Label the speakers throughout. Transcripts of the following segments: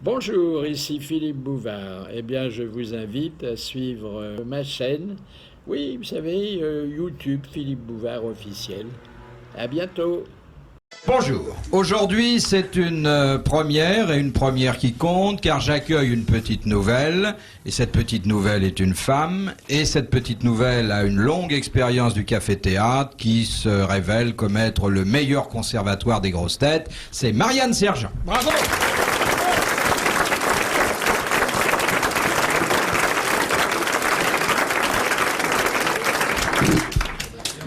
Speaker 1: Bonjour, ici Philippe Bouvard. Eh bien, je vous invite à suivre ma chaîne. Oui, vous savez, YouTube Philippe Bouvard officiel. À bientôt.
Speaker 2: Bonjour. Aujourd'hui, c'est une première et une première qui compte car j'accueille une petite nouvelle et cette petite nouvelle est une femme et cette petite nouvelle a une longue expérience du café-théâtre qui se révèle comme être le meilleur conservatoire des grosses têtes. C'est Marianne Sergent. Bravo.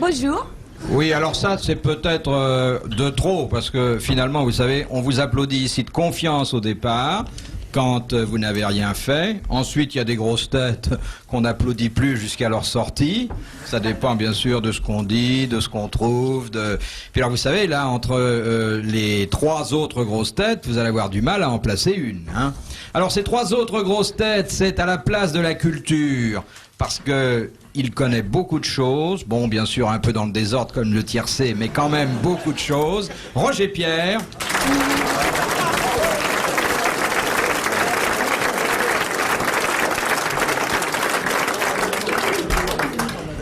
Speaker 3: Bonjour.
Speaker 2: Oui, alors ça, c'est peut-être de trop, parce que finalement, vous savez, on vous applaudit ici de confiance au départ, quand vous n'avez rien fait. Ensuite, il y a des grosses têtes qu'on n'applaudit plus jusqu'à leur sortie. Ça dépend, bien sûr, de ce qu'on dit, de ce qu'on trouve. Puis alors, vous savez, là, entre les trois autres grosses têtes, vous allez avoir du mal à en placer une. Hein. Alors, ces trois autres grosses têtes, c'est à la place de la culture, parce que il connaît beaucoup de choses, bon, bien sûr, un peu dans le désordre comme le tiercé, mais quand même beaucoup de choses. Roger Pierre.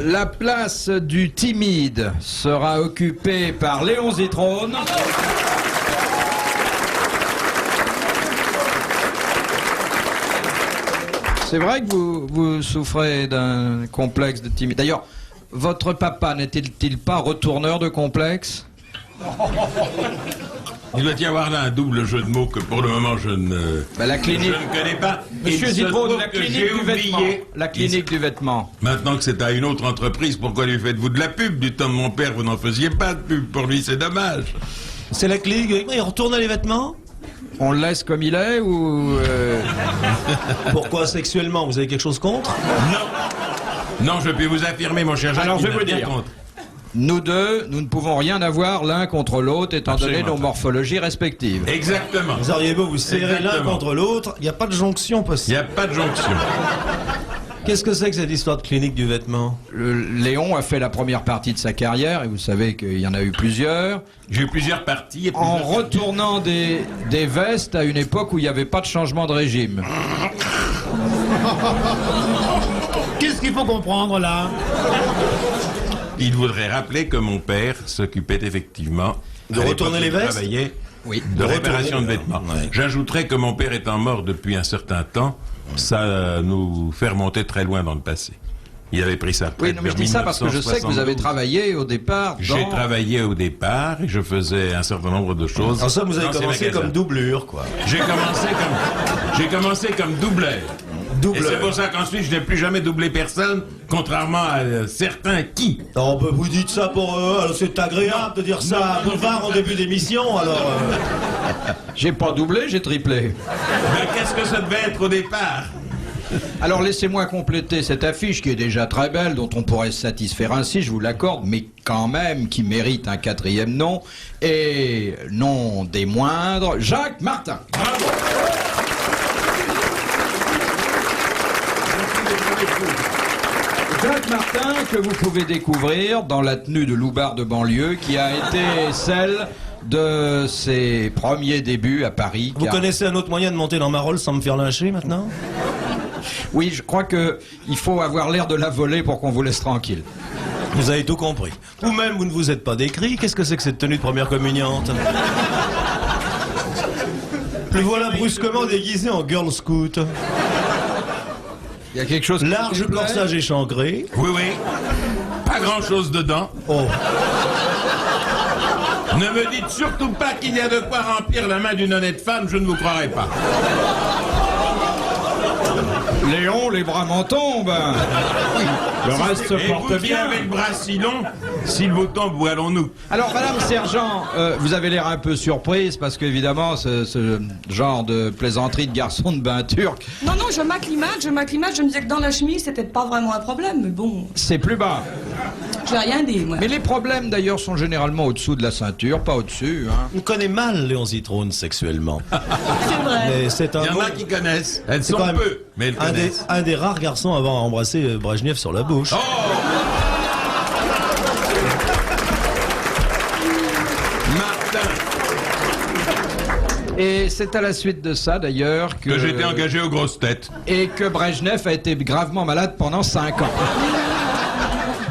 Speaker 2: La place du timide sera occupée par Léon Zitrone. C'est vrai que vous souffrez d'un complexe de timide. D'ailleurs, votre papa n'était-il pas retourneur de complexe?
Speaker 4: Il doit y avoir là un double jeu de mots que pour le moment je ne connais pas.
Speaker 2: Monsieur Zitrone, la clinique du vêtement. La clinique du vêtement.
Speaker 4: Maintenant que c'est à une autre entreprise, pourquoi lui faites-vous de la pub? Du temps de mon père, vous n'en faisiez pas de pub. Pour lui, c'est dommage.
Speaker 5: C'est la clinique, il retourne les vêtements?
Speaker 2: On le laisse comme il est ou...
Speaker 5: Pourquoi sexuellement? Vous avez quelque chose contre?
Speaker 4: Non. Non, je peux vous affirmer, mon cher Jacques.
Speaker 2: Alors, je vais vous
Speaker 4: rien
Speaker 2: dire.
Speaker 4: contre.
Speaker 2: Nous deux, nous ne pouvons rien avoir l'un contre l'autre, étant
Speaker 4: Absolument
Speaker 2: donné nos
Speaker 4: pas.
Speaker 2: morphologies respectives.
Speaker 4: Exactement.
Speaker 5: Vous auriez beau vous serrer l'un
Speaker 4: Exactement.
Speaker 5: contre l'autre, il n'y a pas de jonction
Speaker 4: Il n'y
Speaker 5: possible.
Speaker 4: a pas de jonction.
Speaker 5: Qu'est-ce que c'est que cette histoire de clinique du vêtement?
Speaker 2: Léon a fait la première partie de sa carrière, et vous savez qu'il y en a eu plusieurs,
Speaker 4: J'ai eu plusieurs parties. Et
Speaker 2: en
Speaker 4: plusieurs
Speaker 2: retournant des vestes à une époque où il n'y avait pas de changement de régime.
Speaker 6: Qu'est-ce qu'il faut comprendre là?
Speaker 4: Il voudrait rappeler que mon père s'occupait effectivement
Speaker 5: De
Speaker 4: à l'époque
Speaker 5: retourner
Speaker 4: où
Speaker 5: les
Speaker 4: il
Speaker 5: vestes?
Speaker 4: travaillait,
Speaker 2: Oui.
Speaker 4: de
Speaker 5: De
Speaker 4: réparation de
Speaker 5: retourner,
Speaker 4: vêtements.
Speaker 5: ouais.
Speaker 4: J'ajouterais que mon père étant mort depuis un certain temps, ça nous fait remonter très loin dans le passé. Il avait pris sa
Speaker 2: Oui,
Speaker 4: retraite
Speaker 2: non, mais je
Speaker 4: vers
Speaker 2: dis ça parce que je sais que vous avez
Speaker 4: 1972.
Speaker 2: travaillé au départ
Speaker 4: J'ai
Speaker 2: dans...
Speaker 4: travaillé au départ et je faisais un certain nombre de choses.
Speaker 5: En somme, vous avez
Speaker 4: dans ces
Speaker 5: commencé
Speaker 4: magasins.
Speaker 5: comme doublure, quoi.
Speaker 4: J'ai commencé comme doubleur. Et c'est pour ça qu'ensuite je n'ai plus jamais doublé personne, contrairement à certains qui.
Speaker 5: Oh, bah, vous dites ça pour eux, alors c'est agréable de dire ça à Boulevard en début d'émission, alors...
Speaker 2: J'ai pas doublé, j'ai triplé.
Speaker 4: Mais qu'est-ce que ça devait être au départ?
Speaker 2: Alors laissez-moi compléter cette affiche qui est déjà très belle, dont on pourrait se satisfaire ainsi, je vous l'accorde, mais quand même qui mérite un quatrième nom, et non des moindres, Jacques Martin. Jacques Martin, que vous pouvez découvrir dans la tenue de loupard de banlieue, qui a été celle de ses premiers débuts à Paris.
Speaker 5: Vous
Speaker 2: car-
Speaker 5: connaissez un autre moyen de monter dans ma rôle sans me faire lyncher, maintenant?
Speaker 2: Oui, je crois que il faut avoir l'air de la voler pour qu'on vous laisse tranquille.
Speaker 5: Vous avez tout compris. Vous-même, vous ne vous êtes pas décrit. Qu'est-ce que c'est que cette tenue de première communiante? Le voilà brusquement déguisé en girl scout.
Speaker 2: Il y a quelque chose... qui
Speaker 5: Large
Speaker 2: vous plaît
Speaker 5: corsage échancré.
Speaker 4: Oui, oui. Pas grand-chose dedans.
Speaker 5: Oh,
Speaker 4: Ne me dites surtout pas qu'il y a de quoi remplir la main d'une honnête femme, je ne vous croirai pas.
Speaker 2: Léon, les bras m'en tombent. Le reste se
Speaker 4: Et
Speaker 2: porte
Speaker 4: vous qui
Speaker 2: bien.
Speaker 4: avez le bras si long, s'il vous tombe, où allons-nous?
Speaker 2: Alors, Madame Sergent, vous avez l'air un peu surprise parce qu'évidemment, ce genre de plaisanterie de garçon de bain turc,
Speaker 3: Non, non, je m'acclimate. Je me disais que dans la chemise, c'était pas vraiment un problème, mais bon,
Speaker 2: c'est plus bas.
Speaker 3: j'ai rien dit, moi.
Speaker 2: Mais les problèmes, d'ailleurs, sont généralement au-dessous de la ceinture, pas au-dessus. Hein.
Speaker 5: on connaît mal Léon Zitrone sexuellement.
Speaker 3: C'est vrai.
Speaker 5: Mais c'est un
Speaker 4: Il y en
Speaker 5: bon-
Speaker 4: a qui connaissent. Elles
Speaker 5: C'est
Speaker 4: sont
Speaker 5: quand même
Speaker 4: peu, mais elles connaissent.
Speaker 5: un des rares garçons à avoir embrassé Brejnev sur la bouche.
Speaker 4: Oh! Martin!
Speaker 2: Et c'est à la suite de ça, d'ailleurs,
Speaker 4: Que j'ai été engagé aux grosses têtes.
Speaker 2: et que Brejnev a été gravement malade pendant 5 ans.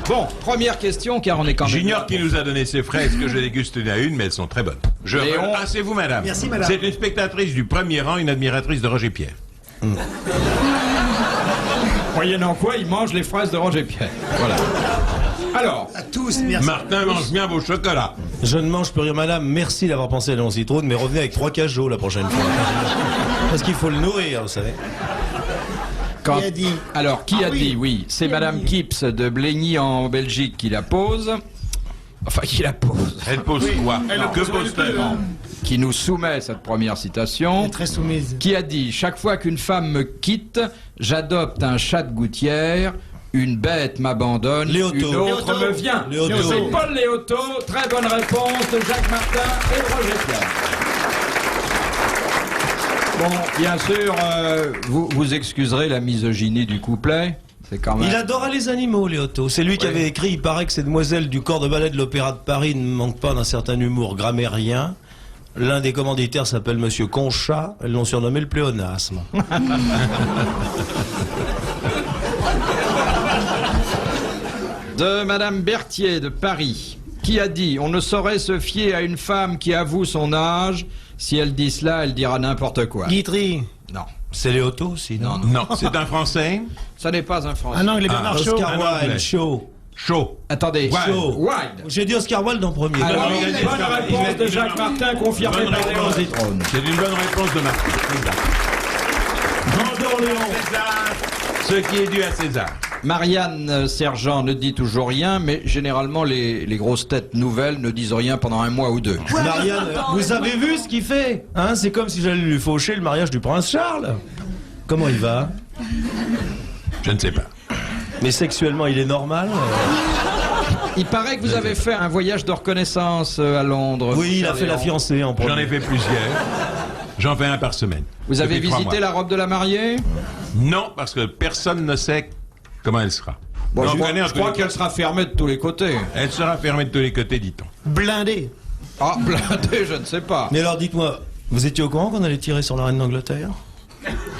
Speaker 2: Bon, première question, car on est quand même...
Speaker 4: J'ignore qui nous a donné ces fraises que j'ai dégustées à une, mais elles sont très bonnes.
Speaker 2: Léon.
Speaker 4: Ah, c'est vous, madame.
Speaker 6: Merci, madame.
Speaker 4: C'est une spectatrice du premier rang, une admiratrice de Roger Pierre.
Speaker 2: Moyennant quoi, il mange les fraises de Roger Pierre. Voilà. Alors,
Speaker 6: À tous, merci.
Speaker 4: Martin mange bien vos chocolats.
Speaker 5: Je ne mange plus rien, madame. Merci d'avoir pensé à Léon Zitrone, mais revenez avec 3 cajots la prochaine fois. Parce qu'il faut le nourrir, vous savez.
Speaker 2: quand...
Speaker 6: Qui a dit
Speaker 2: Alors, qui a
Speaker 6: oui.
Speaker 2: dit, oui, c'est Madame Kips de Blény en Belgique qui la pose. Enfin, qui la pose.
Speaker 4: Elle pose quoi Que
Speaker 6: pose
Speaker 4: pose-t-elle
Speaker 2: Qui nous soumet cette première citation.
Speaker 6: Très soumise.
Speaker 2: Qui a dit, chaque fois qu'une femme me quitte, j'adopte un chat de gouttière, une bête m'abandonne,
Speaker 5: Léoto.
Speaker 2: une autre
Speaker 6: Léoto.
Speaker 2: me vient.
Speaker 5: Léoto.
Speaker 2: C'est Paul Léoto, très bonne réponse de Jacques Martin et de Roger Pierre. Bon, bien sûr, vous excuserez la misogynie du couplet. C'est quand même...
Speaker 5: Il adore les animaux, Léoto. C'est lui qui avait écrit, il paraît que ces demoiselles du corps de ballet de l'Opéra de Paris ne manquent pas d'un certain humour grammairien. L'un des commanditaires s'appelle Monsieur Conchat, elles l'ont surnommé le pléonasme.
Speaker 2: De Madame Berthier de Paris, qui a dit « On ne saurait se fier à une femme qui avoue son âge. Si elle dit cela, elle dira n'importe quoi. »
Speaker 6: Guitry.
Speaker 2: Non,
Speaker 5: C'est Léoto aussi, non?
Speaker 4: Non, c'est un Français.
Speaker 2: ça n'est pas un Français.
Speaker 6: Un anglais, Bernard Shaw.
Speaker 5: Oscar
Speaker 4: Un
Speaker 5: Wilde,
Speaker 4: Anglais.
Speaker 5: Shaw.
Speaker 4: Chaud.
Speaker 2: Attendez,
Speaker 5: Wilde.
Speaker 2: Wilde.
Speaker 5: J'ai dit Oscar Wilde en premier.
Speaker 2: Alors,
Speaker 4: il a dit
Speaker 2: bonne
Speaker 4: Oscar-
Speaker 2: réponse
Speaker 4: il a
Speaker 2: de
Speaker 4: dit-
Speaker 2: Jacques Martin, confirmée
Speaker 4: Bonne
Speaker 2: par Léon
Speaker 4: réponse.
Speaker 2: Zitrone.
Speaker 4: C'est une bonne réponse de Martin.
Speaker 5: Vendons Léon.
Speaker 4: César, ce qui est dû à César.
Speaker 2: Marianne Sergent ne dit toujours rien, mais généralement les grosses têtes nouvelles ne disent rien pendant un mois ou deux.
Speaker 5: Marianne, vous avez vu ce qu'il fait, hein? C'est comme si j'allais lui faucher le mariage du prince Charles. Comment il va?
Speaker 4: Je ne sais pas.
Speaker 5: Mais sexuellement, il est normal?
Speaker 2: Il paraît que vous avez fait un voyage de reconnaissance à Londres.
Speaker 5: Oui, il a
Speaker 2: cher
Speaker 5: fait la
Speaker 2: Léon.
Speaker 5: fiancée en premier.
Speaker 4: J'en ai fait plusieurs. J'en fais un par semaine.
Speaker 2: Vous avez
Speaker 4: Depuis 3
Speaker 2: visité
Speaker 4: mois.
Speaker 2: la robe de la mariée?
Speaker 4: Non, parce que personne ne sait comment elle sera.
Speaker 2: Bon,
Speaker 4: On
Speaker 2: je
Speaker 4: connaît en
Speaker 2: crois
Speaker 4: tous les-
Speaker 2: qu'elle sera fermée de tous les côtés.
Speaker 4: Elle sera fermée de tous les côtés, dit-on.
Speaker 6: Blindé.
Speaker 2: Ah, blindée, je ne sais pas.
Speaker 5: Mais alors dites-moi, vous étiez au courant qu'on allait tirer sur la reine d'Angleterre?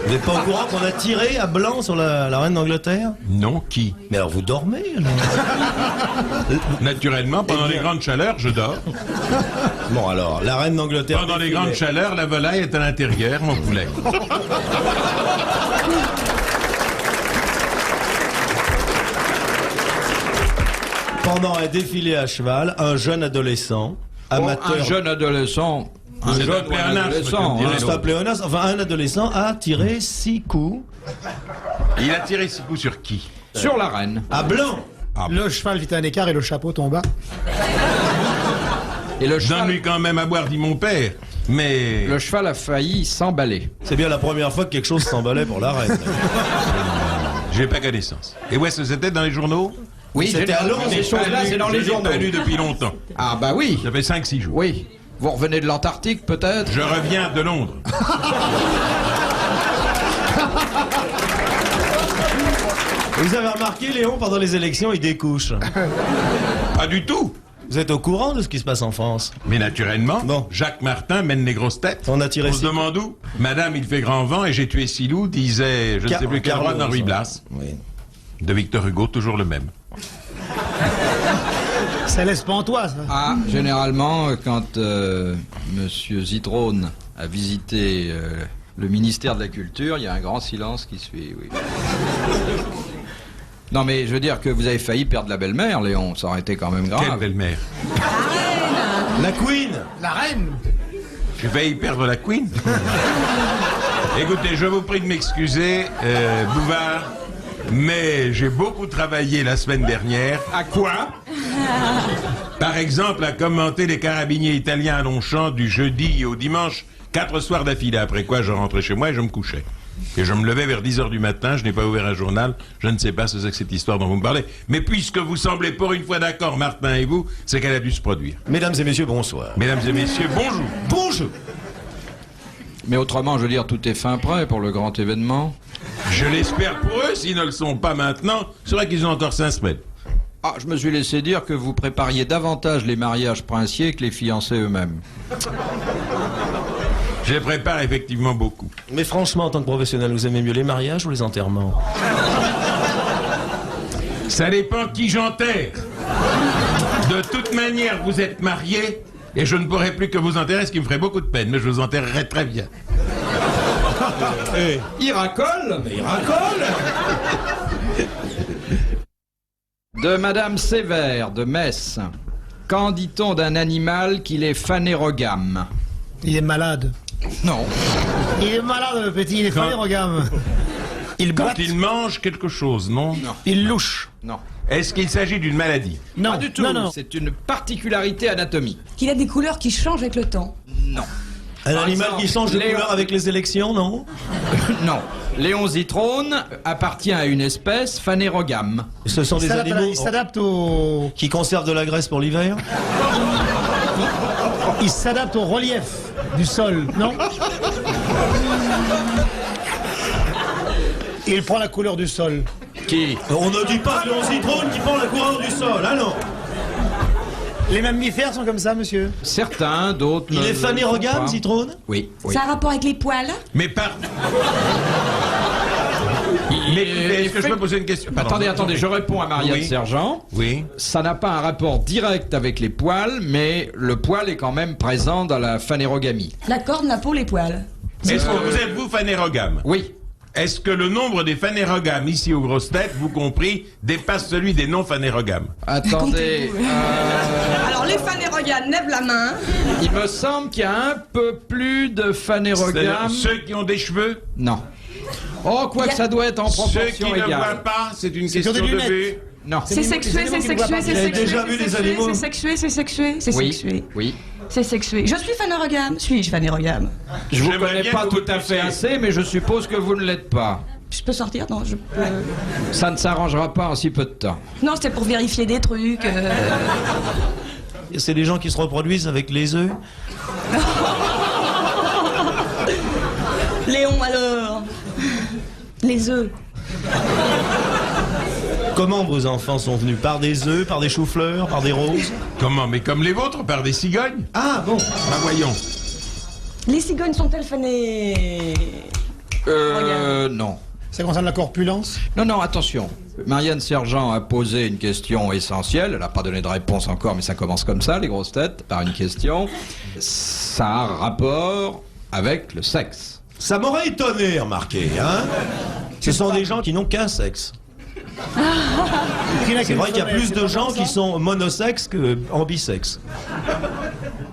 Speaker 5: Vous n'êtes pas au courant qu'on a tiré à blanc sur la reine d'Angleterre?
Speaker 4: Non, qui
Speaker 5: Mais alors vous dormez alors?
Speaker 4: Naturellement, pendant
Speaker 5: Eh bien-
Speaker 4: les grandes chaleurs, je dors.
Speaker 5: Bon alors, la reine d'Angleterre...
Speaker 4: Pendant les
Speaker 5: défilait.
Speaker 4: grandes chaleurs, la volaille est à l'intérieur, mon poulet.
Speaker 5: Pendant un défilé à cheval, un jeune adolescent, amateur...
Speaker 2: Un jeune adolescent. Un
Speaker 4: C'est
Speaker 2: jeune
Speaker 4: un
Speaker 2: ou un
Speaker 4: pléonasme,
Speaker 2: adolescent.
Speaker 4: comme dirait
Speaker 2: hein.
Speaker 5: C'est un pléonasme, enfin un adolescent a tiré 6 coups
Speaker 4: Il a tiré 6 coups sur qui
Speaker 2: Sur la reine.
Speaker 5: à blanc.
Speaker 6: Le cheval fit un écart et le chapeau tomba.
Speaker 2: Et le cheval,
Speaker 4: Donne-lui quand même à boire, dit mon père. Mais
Speaker 2: le cheval a failli s'emballer.
Speaker 5: C'est bien la première fois que quelque chose s'emballait pour la reine.
Speaker 4: j'ai pas connaissance. Et où est-ce que c'était dans les journaux
Speaker 2: Oui,
Speaker 5: C'était à Londres,
Speaker 2: ces choses-là, c'est dans les
Speaker 4: Je l'ai
Speaker 2: journaux.
Speaker 4: pas lu depuis longtemps.
Speaker 2: Ah bah oui,
Speaker 4: Ça fait 5-6 jours.
Speaker 2: oui. Vous revenez de l'Antarctique peut-être?
Speaker 4: Je reviens de Londres.
Speaker 5: Vous avez remarqué, Léon, pendant les élections, il découche.
Speaker 4: Pas du tout.
Speaker 5: Vous êtes au courant de ce qui se passe en France?
Speaker 4: Mais naturellement,
Speaker 5: Bon.
Speaker 4: Jacques Martin mène les grosses têtes.
Speaker 5: On a tiré
Speaker 4: On se
Speaker 5: six.
Speaker 4: demande où Madame, il fait grand vent et j'ai tué Silou, disait, je ne sais plus quel roi d'Henri Blas.
Speaker 5: Oui.
Speaker 4: De Victor Hugo, toujours le même.
Speaker 6: Ça laisse pantois, ça.
Speaker 2: Ah, généralement, quand Monsieur Zitrone a visité le ministère de la Culture, il y a un grand silence qui suit, oui. Non mais je veux dire que vous avez failli perdre la belle-mère, Léon, ça aurait été quand même grave.
Speaker 4: Quelle belle-mère.
Speaker 5: La Queen.
Speaker 6: La reine.
Speaker 4: J'ai failli perdre la Queen. Écoutez, je vous prie de m'excuser, Bouvard, mais j'ai beaucoup travaillé la semaine dernière.
Speaker 2: À quoi?
Speaker 4: Par exemple, à commenter les carabiniers italiens à Longchamp du jeudi au dimanche, 4 soirs d'affilée, après quoi je rentrais chez moi et je me couchais. Et je me levais vers 10h du matin, je n'ai pas ouvert un journal, je ne sais pas ce que c'est que cette histoire dont vous me parlez. Mais puisque vous semblez pour une fois d'accord, Martin et vous, c'est qu'elle a dû se produire.
Speaker 5: Mesdames et messieurs, bonsoir.
Speaker 4: Mesdames et messieurs, bonjour.
Speaker 5: Bonjour.
Speaker 2: Mais autrement, je veux dire, tout est fin prêt pour le grand événement.
Speaker 4: Je l'espère pour eux, s'ils ne le sont pas maintenant, c'est vrai qu'ils ont encore 5 semaines.
Speaker 2: Ah, je me suis laissé dire que vous prépariez davantage les mariages princiers que les fiancés eux-mêmes.
Speaker 4: Je les prépare effectivement beaucoup.
Speaker 5: Mais franchement, en tant que professionnel, vous aimez mieux les mariages ou les enterrements?
Speaker 4: Ça dépend qui j'enterre. De toute manière, vous êtes mariés et je ne pourrai plus que vous enterrer, ce qui me ferait beaucoup de peine, mais je vous enterrerai très bien.
Speaker 2: Il racole, mais il racole. De Madame Sévère, de Metz. Qu'en dit-on d'un animal qu'il est phanérogame?
Speaker 6: Il est malade.
Speaker 2: Non.
Speaker 6: Il est malade, le petit, il est phanérogame. Il
Speaker 4: Quand
Speaker 6: boite,
Speaker 4: il mange quelque chose, non?
Speaker 2: Non.
Speaker 6: il louche.
Speaker 2: Non.
Speaker 4: Est-ce qu'il s'agit d'une maladie?
Speaker 6: Non,
Speaker 2: Pas du tout.
Speaker 6: Non, non.
Speaker 2: C'est une particularité anatomique.
Speaker 3: Qu'il a des couleurs qui changent avec le temps.
Speaker 2: Non.
Speaker 5: Un
Speaker 2: Par
Speaker 5: animal
Speaker 2: exemple,
Speaker 5: qui change de
Speaker 2: Léon-
Speaker 5: couleur avec les élections, non?
Speaker 2: Non. Léon Zitrone appartient à une espèce phanérogame.
Speaker 5: Ce sont des animaux
Speaker 6: Il s'adapte au...
Speaker 5: qui conservent de la graisse pour l'hiver?
Speaker 6: Il s'adapte au relief du sol, non? Il prend la couleur du sol.
Speaker 2: Qui?
Speaker 5: On ne dit pas Léon Zitrone qui prend la couleur du sol, ah non?
Speaker 6: Les mammifères sont comme ça, monsieur?
Speaker 2: Certains, d'autres.
Speaker 5: Il
Speaker 2: ne
Speaker 5: est
Speaker 2: le
Speaker 5: phanérogame,
Speaker 2: sont pas.
Speaker 5: Zitrone?
Speaker 2: Oui. Oui.
Speaker 3: Ça a un rapport avec les poils?
Speaker 4: Mais est-ce que je peux poser une question? Pardon.
Speaker 2: Attendez, je réponds à Marianne
Speaker 4: Oui.
Speaker 2: Sergent.
Speaker 4: Oui.
Speaker 2: Ça n'a pas un rapport direct avec les poils, mais le poil est quand même présent dans la phanérogamie.
Speaker 3: La corne, la peau, les poils.
Speaker 4: Est-ce que vous êtes-vous phanérogame?
Speaker 2: Oui.
Speaker 4: Est-ce que le nombre des phanérogames ici aux grosses têtes, vous compris, dépasse celui des non-phanérogames?
Speaker 2: Attendez,
Speaker 3: Alors les phanérogames, lève la main.
Speaker 2: il me semble qu'il y a un peu plus de
Speaker 4: C'est-à-dire
Speaker 2: phanérogames.
Speaker 4: ceux qui ont des cheveux?
Speaker 2: Non. Oh, quoi
Speaker 3: Il y
Speaker 2: que
Speaker 3: a-
Speaker 2: ça doit être en
Speaker 4: Ceux qui
Speaker 2: proportion
Speaker 4: ne voient
Speaker 2: égale.
Speaker 4: pas, c'est une
Speaker 6: C'est
Speaker 4: question
Speaker 6: sur des
Speaker 4: de
Speaker 6: lunettes.
Speaker 4: vue.
Speaker 2: Non.
Speaker 3: C'est sexué, c'est sexué, c'est
Speaker 5: Vous avez
Speaker 3: sexué.
Speaker 5: déjà vu des animaux?
Speaker 3: C'est sexué, c'est sexué, c'est
Speaker 2: Oui.
Speaker 3: sexué.
Speaker 2: Oui.
Speaker 3: C'est sexué. Je suis phanérogame. Suis-je phanérogame?
Speaker 2: Je vous
Speaker 4: J'aimerais
Speaker 2: connais
Speaker 4: bien
Speaker 2: pas
Speaker 4: que vous
Speaker 2: tout à fait
Speaker 4: puissiez-
Speaker 2: assez, mais je suppose que vous ne l'êtes pas.
Speaker 3: Je peux sortir? Non, je peux...
Speaker 2: Ça ne s'arrangera pas en si peu de temps.
Speaker 3: Non, c'était pour vérifier des trucs.
Speaker 5: C'est des gens qui se reproduisent avec les œufs?
Speaker 3: Léon, alors? Les œufs.
Speaker 5: Comment vos enfants sont venus? Par des œufs, par des choux-fleurs, par des roses?
Speaker 4: Comment? Mais comme les vôtres, par des cigognes?
Speaker 5: Ah bon?
Speaker 4: Bah voyons.
Speaker 3: Les cigognes sont-elles phané...
Speaker 2: Non.
Speaker 6: Ça concerne la corpulence?
Speaker 2: Non, attention. Marianne Sergent a posé une question essentielle. Elle n'a pas donné de réponse encore, mais ça commence comme ça, les grosses têtes, par une question. Ça a rapport avec le sexe.
Speaker 5: Ça m'aurait étonné, remarquez, hein? Ce sont des gens qui n'ont qu'un sexe. C'est vrai qu'il y a plus de gens qui sont monosexes que ambisexes.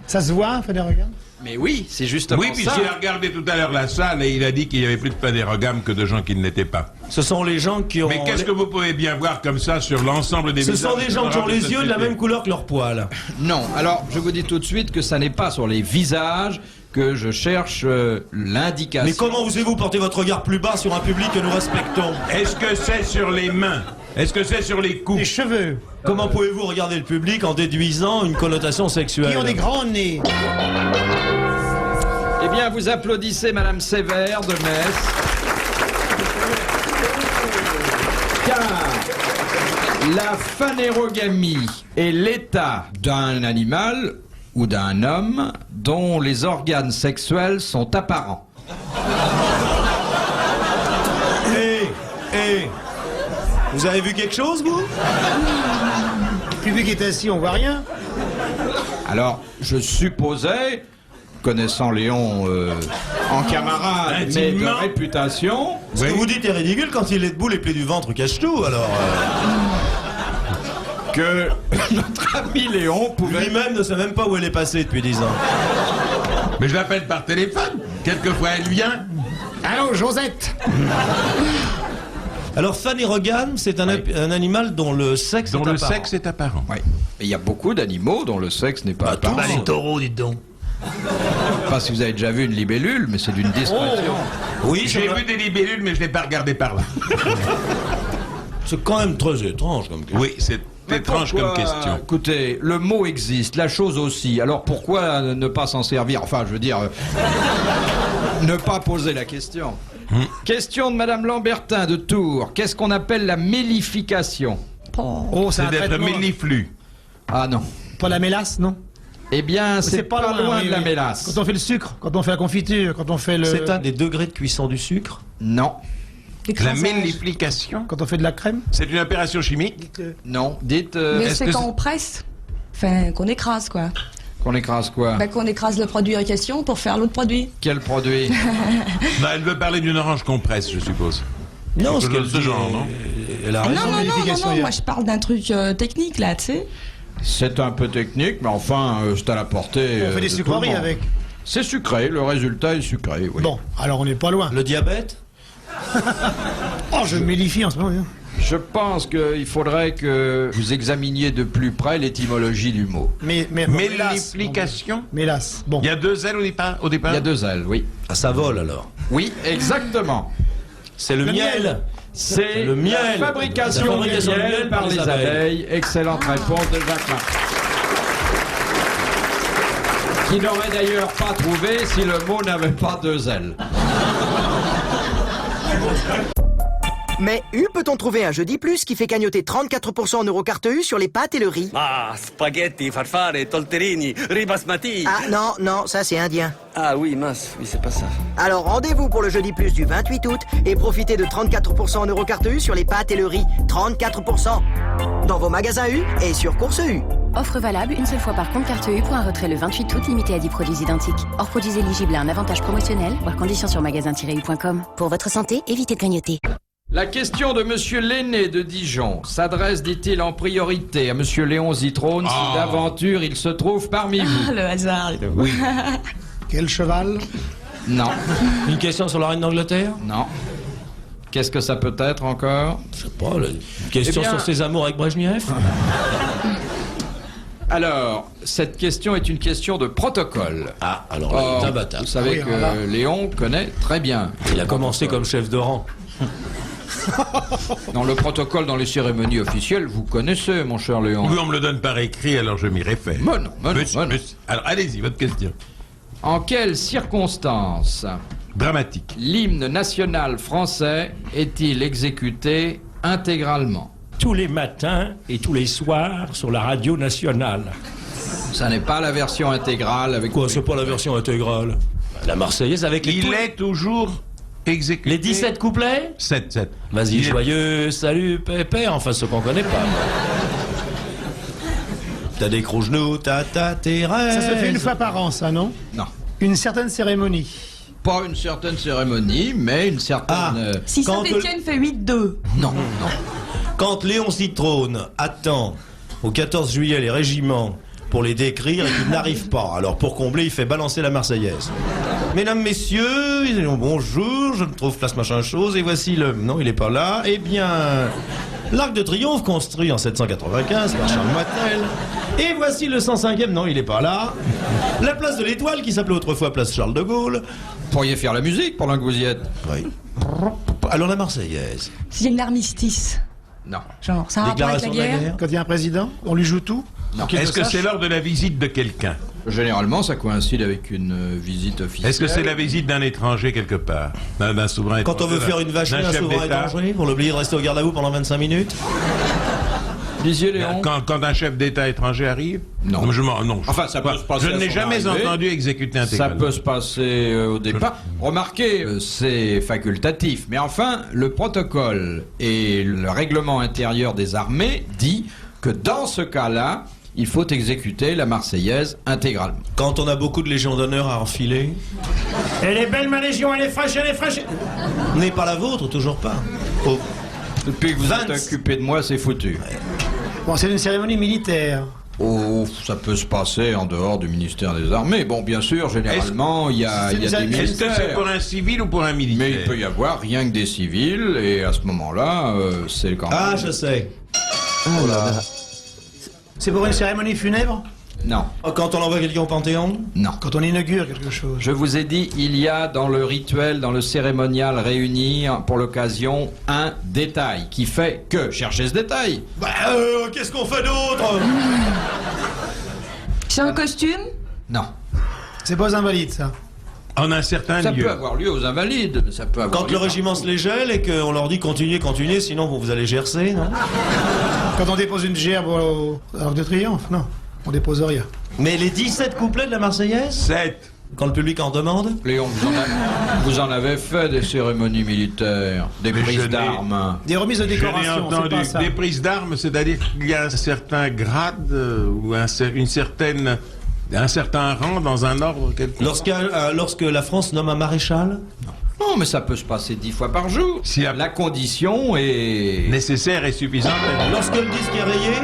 Speaker 6: Ça se voit, un phanérogame?
Speaker 2: Mais oui, c'est justement
Speaker 4: Oui, puis
Speaker 2: ça.
Speaker 4: il a regardé tout à l'heure la salle et il a dit qu'il y avait plus de phanérogames que de gens qui ne l'étaient pas.
Speaker 5: Ce sont les gens qui ont...
Speaker 4: Mais qu'est-ce que vous pouvez bien voir comme ça sur l'ensemble des
Speaker 5: Ce
Speaker 4: visages
Speaker 5: sont des gens qui ont
Speaker 4: de
Speaker 5: les
Speaker 4: cette
Speaker 5: yeux de la
Speaker 4: société?
Speaker 5: même couleur que leurs poils.
Speaker 2: Non, alors je vous dis tout de suite que ça n'est pas sur les visages que je cherche l'indication.
Speaker 5: Mais comment osez-vous porter votre regard plus bas sur un public que nous respectons?
Speaker 4: Est-ce que c'est sur les mains? Est-ce que c'est sur les
Speaker 6: Les
Speaker 4: coups?
Speaker 6: cheveux,
Speaker 5: Comment pouvez-vous regarder le public en déduisant une connotation sexuelle?
Speaker 6: qui ont des grands nez.
Speaker 2: Eh bien, vous applaudissez Madame Sévère de Metz. Car la phanérogamie est l'état d'un animal ou d'un homme dont les organes sexuels sont apparents.
Speaker 5: Vous avez vu quelque chose, vous?
Speaker 6: Le public est assis, on voit rien.
Speaker 2: Alors, je supposais, connaissant Léon en camarade, mais de
Speaker 4: Intimement.
Speaker 2: réputation,
Speaker 5: Ce que vous dites est ridicule, quand il est debout, les plis du ventre cachent tout, alors...
Speaker 2: que notre ami Léon pouvait...
Speaker 5: Lui-même ne sait même pas où elle est passée depuis 10 ans.
Speaker 4: Mais je l'appelle par téléphone. Quelquefois elle vient.
Speaker 6: Allô, Josette?
Speaker 5: Alors, phanérogame, c'est un animal dont le sexe
Speaker 4: Dont
Speaker 5: est
Speaker 4: le
Speaker 5: apparent.
Speaker 4: sexe est apparent.
Speaker 2: Oui. Et il y a beaucoup d'animaux dont le sexe n'est pas apparent.
Speaker 5: les taureaux, dites donc.
Speaker 2: Pas si vous avez déjà vu une libellule, mais c'est d'une discrétion.
Speaker 5: Oui,
Speaker 4: J'ai vu des libellules, mais je l'ai pas regardé par là.
Speaker 5: c'est quand même très étrange comme question.
Speaker 4: Oui, c'est
Speaker 2: Mais
Speaker 4: étrange
Speaker 2: pourquoi-
Speaker 4: comme question.
Speaker 2: Écoutez, le mot existe, la chose aussi. Alors pourquoi ne pas s'en servir? Enfin, je veux dire, ne pas poser la question. Question de Madame Lambertin de Tours. Qu'est-ce qu'on appelle la mélification?
Speaker 6: Oh, c'est
Speaker 4: C'est
Speaker 6: un
Speaker 4: d'être
Speaker 6: traitement.
Speaker 4: méliflu.
Speaker 2: Ah non.
Speaker 6: Pas la mélasse, non?
Speaker 2: Eh bien, c'est pas loin
Speaker 6: oui,
Speaker 2: de la
Speaker 6: oui.
Speaker 2: mélasse.
Speaker 6: Quand on fait le sucre, quand on fait la confiture, quand on fait le...
Speaker 5: C'est un des degrés de cuisson du sucre.
Speaker 2: Non,
Speaker 4: La
Speaker 3: L'écrasage.
Speaker 4: mellification,
Speaker 6: Quand on fait de la crème.
Speaker 4: c'est une opération chimique.
Speaker 2: non. Dites
Speaker 3: Mais
Speaker 4: est-ce
Speaker 3: c'est
Speaker 4: que
Speaker 3: quand
Speaker 4: c'est-
Speaker 3: on presse. Enfin, qu'on écrase, quoi.
Speaker 2: qu'on écrase quoi?
Speaker 3: Bah, qu'on écrase le produit en question pour faire l'autre produit.
Speaker 2: Quel produit?
Speaker 4: Non, elle veut parler d'une orange qu'on presse, je suppose.
Speaker 5: Non,
Speaker 4: Quelque chose de ce genre, non?
Speaker 5: Elle a
Speaker 3: Ah,
Speaker 5: raison.
Speaker 3: non,
Speaker 6: mellification, il y a-
Speaker 3: moi je parle d'un truc technique, là, tu sais.
Speaker 2: C'est un peu technique, mais enfin, c'est à la portée.
Speaker 6: On fait des
Speaker 2: de tout le
Speaker 6: sucreries
Speaker 2: monde.
Speaker 6: avec.
Speaker 2: C'est sucré, le résultat est sucré, oui.
Speaker 6: Bon, alors on n'est pas loin.
Speaker 5: Le diabète?
Speaker 6: Oh, je mellifie en ce moment.
Speaker 2: Je pense qu'il faudrait que vous examiniez de plus près l'étymologie du mot.
Speaker 6: Mais mélasse.
Speaker 4: Mellification.
Speaker 6: Mélasse. Bon.
Speaker 4: Il y a 2 L au départ.
Speaker 2: Il y a 2 L, oui.
Speaker 5: Ah, ça vole alors.
Speaker 2: Oui, exactement.
Speaker 5: C'est le miel.
Speaker 2: C'est
Speaker 5: Le miel.
Speaker 2: la fabrication
Speaker 5: La
Speaker 2: du
Speaker 5: fabrication
Speaker 2: miel par les abeilles. Excellente réponse de Jacquemin. Qui n'aurait d'ailleurs pas trouvé si le mot n'avait pas 2 L.
Speaker 7: Mais peut-on trouver un jeudi plus qui fait cagnotter 34% en Eurocarte U sur les pâtes et le riz?
Speaker 8: Ah, spaghetti, farfalle, tortellini, riz basmati.
Speaker 7: Ah non, ça c'est indien.
Speaker 8: Ah oui, mince, oui, c'est pas ça.
Speaker 7: Alors rendez-vous pour le jeudi plus du 28 août et profitez de 34% en Eurocarte U sur les pâtes et le riz. 34% dans vos magasins U et sur Course U.
Speaker 9: Offre valable une seule fois par compte carte U pour un retrait le 28 août limité à 10 produits identiques. Hors produits éligibles à un avantage promotionnel, voir conditions sur magasin-u.com.
Speaker 10: Pour votre santé, évitez de grignoter.
Speaker 2: La question de Monsieur Lenné de Dijon s'adresse, dit-il, en priorité à Monsieur Léon Zitrone, si d'aventure il se trouve parmi vous.
Speaker 3: Le hasard.
Speaker 2: Oui.
Speaker 6: Quel cheval?
Speaker 2: Non.
Speaker 5: Une question sur la reine d'Angleterre?
Speaker 2: Non. Qu'est-ce que ça peut être encore?
Speaker 5: Je sais pas, une question
Speaker 2: Eh bien-
Speaker 5: sur ses amours avec Brejnev?
Speaker 2: Alors, cette question est une question de protocole.
Speaker 5: Ah, alors là, il est
Speaker 2: Or,
Speaker 5: imbattable.
Speaker 2: vous savez
Speaker 6: Oui,
Speaker 2: que
Speaker 6: voilà.
Speaker 2: Léon connaît très bien.
Speaker 5: Il a commencé comme chef de rang.
Speaker 2: Dans le protocole, dans les cérémonies officielles, vous connaissez, mon cher Léon.
Speaker 4: Oui, on me le donne par écrit, alors je m'y réfère.
Speaker 2: Mais non, mais non,
Speaker 4: Monsieur,
Speaker 2: mais non.
Speaker 4: monsieur. Alors, allez-y, votre question.
Speaker 2: En quelles circonstances
Speaker 4: Dramatique.
Speaker 2: l'hymne national français est-il exécuté intégralement?
Speaker 11: Tous les matins et tous les soirs sur la radio nationale.
Speaker 2: Ça n'est pas la version intégrale avec...
Speaker 5: Quoi, c'est pas la version intégrale? La Marseillaise avec les...
Speaker 4: Il est toujours exécuté.
Speaker 5: Les 17 couplets?
Speaker 4: 7.
Speaker 5: Vas-y,
Speaker 4: Il est-
Speaker 5: joyeux, salut, pépère, enfin ce qu'on connaît pas. T'as des gros genoux, ta Thérèse.
Speaker 6: Ça se fait une fois par an, ça, non?
Speaker 2: Non.
Speaker 6: Une certaine cérémonie.
Speaker 2: Pas une certaine cérémonie, mais une certaine...
Speaker 5: Ah.
Speaker 3: Si
Speaker 5: Quand
Speaker 3: Saint-Étienne fait 8-2.
Speaker 2: Non, non.
Speaker 5: Quand Léon Zitrone attend au 14 juillet les régiments pour les décrire et qu'il n'arrive pas, alors pour combler, il fait balancer la Marseillaise. Mesdames, messieurs, ils disent bonjour, je me trouve place machin chose, et voici le... Non, il est pas là. Eh bien, l'Arc de Triomphe construit en 795 par Charles Martel. Et voici le 105e, non, il est pas là. La place de l'Étoile, qui s'appelait autrefois place Charles de Gaulle.
Speaker 2: Vous pourriez faire la musique pendant que vous y êtes.
Speaker 5: Oui. Alors la Marseillaise.
Speaker 3: S'il y a une armistice.
Speaker 2: Non.
Speaker 3: Genre, ça a un rapport avec la
Speaker 5: Déclaration de la
Speaker 3: guerre.
Speaker 5: guerre.
Speaker 6: Quand il y a un président, on lui joue tout.
Speaker 2: Non.
Speaker 4: Est-ce que c'est lors de la visite de quelqu'un?
Speaker 2: Généralement, ça coïncide avec une visite officielle.
Speaker 4: Est-ce que c'est la visite d'un étranger quelque part? D'un souverain
Speaker 5: Quand on veut
Speaker 4: étranger,
Speaker 5: faire une vacherie,
Speaker 4: d'un
Speaker 5: un
Speaker 4: chef
Speaker 5: souverain
Speaker 4: d'État?
Speaker 5: étranger, pour l'obliger de rester au garde à vous pendant 25 minutes.
Speaker 2: Disiez, Léon?
Speaker 4: Quand un chef d'État étranger arrive?
Speaker 2: Non.
Speaker 4: Non.
Speaker 2: Enfin, ça peut se passer
Speaker 4: Je
Speaker 2: à
Speaker 4: n'ai
Speaker 2: son
Speaker 4: jamais
Speaker 2: arrivée.
Speaker 4: entendu exécuter
Speaker 2: Ça
Speaker 4: intégralement.
Speaker 2: peut se passer au départ. Remarquez, c'est facultatif. Mais enfin, le protocole et le règlement intérieur des armées dit que dans ce cas-là, il faut exécuter la Marseillaise intégralement.
Speaker 5: Quand on a beaucoup de légions d'honneur à enfiler.
Speaker 11: Elle est belle ma légion, elle est fraîche, elle est fraîche.
Speaker 5: N'est pas la vôtre, toujours pas. Oh.
Speaker 2: Depuis que vous êtes
Speaker 5: Vance.
Speaker 2: occupé de moi, c'est foutu.
Speaker 6: Bon, c'est une cérémonie militaire.
Speaker 2: Oh, ça peut se passer en dehors du ministère des Armées. Bon, bien sûr, généralement, il y a
Speaker 6: C'est
Speaker 2: des
Speaker 6: une-
Speaker 2: militaires.
Speaker 4: Est-ce que c'est pour un civil ou pour un militaire?
Speaker 2: Mais il peut y avoir rien que des civils, et à ce moment-là, c'est quand même...
Speaker 5: Ah, je sais.
Speaker 6: C'est pour une cérémonie funèbre?
Speaker 2: Non,
Speaker 5: Quand on envoie quelqu'un au Panthéon.
Speaker 2: non.
Speaker 6: Quand on inaugure quelque chose.
Speaker 2: Je vous ai dit, il y a dans le rituel, dans le cérémonial réuni pour l'occasion, un détail qui fait que... Cherchez ce détail.
Speaker 5: Bah, qu'est-ce qu'on fait d'autre?
Speaker 3: C'est un costume.
Speaker 2: Non.
Speaker 6: C'est pas aux invalides, ça.
Speaker 4: En un certain
Speaker 2: Ça
Speaker 4: lieu.
Speaker 2: peut avoir lieu aux Invalides, mais ça peut avoir
Speaker 5: Quand
Speaker 2: lieu
Speaker 5: le régiment se les gèle et qu'on leur dit continuez, sinon vous allez gercer, non?
Speaker 6: Quand on dépose une gerbe au Arc de Triomphe, non. On dépose rien.
Speaker 5: Mais les 17 couplets de la Marseillaise
Speaker 4: 7.
Speaker 5: Quand le public en demande?
Speaker 2: Léon, vous en avez fait des cérémonies militaires, des
Speaker 4: Mais je
Speaker 2: prises
Speaker 4: n'ai-
Speaker 2: d'armes.
Speaker 6: Des remises de
Speaker 4: Je n'ai
Speaker 6: décoration, c'est
Speaker 4: entendu
Speaker 6: pas ça.
Speaker 4: des prises d'armes, c'est-à-dire qu'il y a un certain grade ou un certain rang dans un ordre quelconque.
Speaker 5: Lorsque la France nomme un maréchal?
Speaker 2: Non, mais ça peut se passer 10 fois par jour.
Speaker 4: Si
Speaker 2: La condition est...
Speaker 4: nécessaire et suffisante.
Speaker 5: Lorsque le disque est rayé?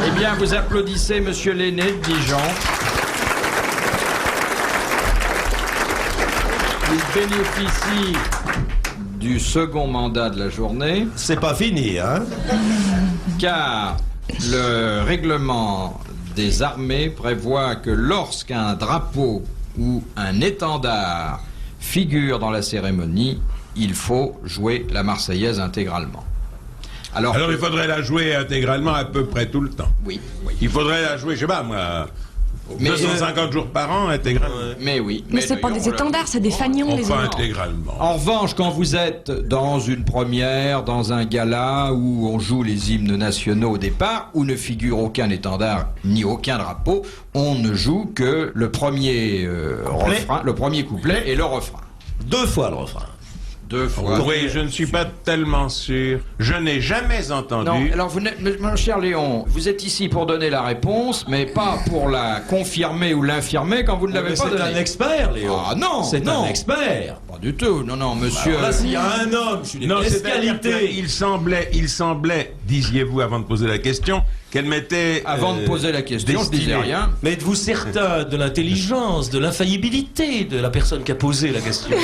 Speaker 2: Eh bien, vous applaudissez Monsieur Lenné de Dijon. Il bénéficie du second mandat de la journée.
Speaker 5: C'est pas fini, hein?
Speaker 2: Car le règlement des armées prévoit que lorsqu'un drapeau ou un étendard figure dans la cérémonie, il faut jouer la Marseillaise intégralement. Alors
Speaker 4: il faudrait la jouer intégralement à peu près tout le temps.
Speaker 2: Oui.
Speaker 4: Il faudrait la jouer, je sais pas moi,
Speaker 2: Mais
Speaker 4: 250 jours par an intégralement.
Speaker 2: Mais oui.
Speaker 12: Mais c'est pas des étendards, c'est des fanions, les
Speaker 4: Enfin
Speaker 12: étendards.
Speaker 4: intégralement.
Speaker 2: En revanche, quand vous êtes dans une première, dans un gala où on joue les hymnes nationaux au départ, où ne figure aucun étendard ni aucun drapeau, on ne joue que le premier refrain, le premier couplet et le refrain.
Speaker 5: 2 fois le refrain.
Speaker 2: 2 fois.
Speaker 4: Oui, je ne suis pas tellement sûr. Je n'ai jamais entendu.
Speaker 2: Non, alors mon cher Léon, vous êtes ici pour donner la réponse, mais pas pour la confirmer ou l'infirmer quand vous ne l'avez pas
Speaker 5: C'est
Speaker 2: donnée.
Speaker 5: un expert, Léon.
Speaker 2: Ah non,
Speaker 5: C'est
Speaker 2: non.
Speaker 5: un expert.
Speaker 2: Pas du tout, non, monsieur.
Speaker 5: Alors là, s'il y a un homme, je suis des
Speaker 4: Non,
Speaker 5: pièces
Speaker 4: c'est-à-dire
Speaker 5: qualité.
Speaker 4: qu'il semblait, disiez-vous avant de poser la question, qu'elle mettait...
Speaker 2: Avant de poser la question, je disais
Speaker 4: destinée.
Speaker 2: rien.
Speaker 5: Mais êtes-vous certain de l'intelligence, de l'infaillibilité de la personne qui a posé la question?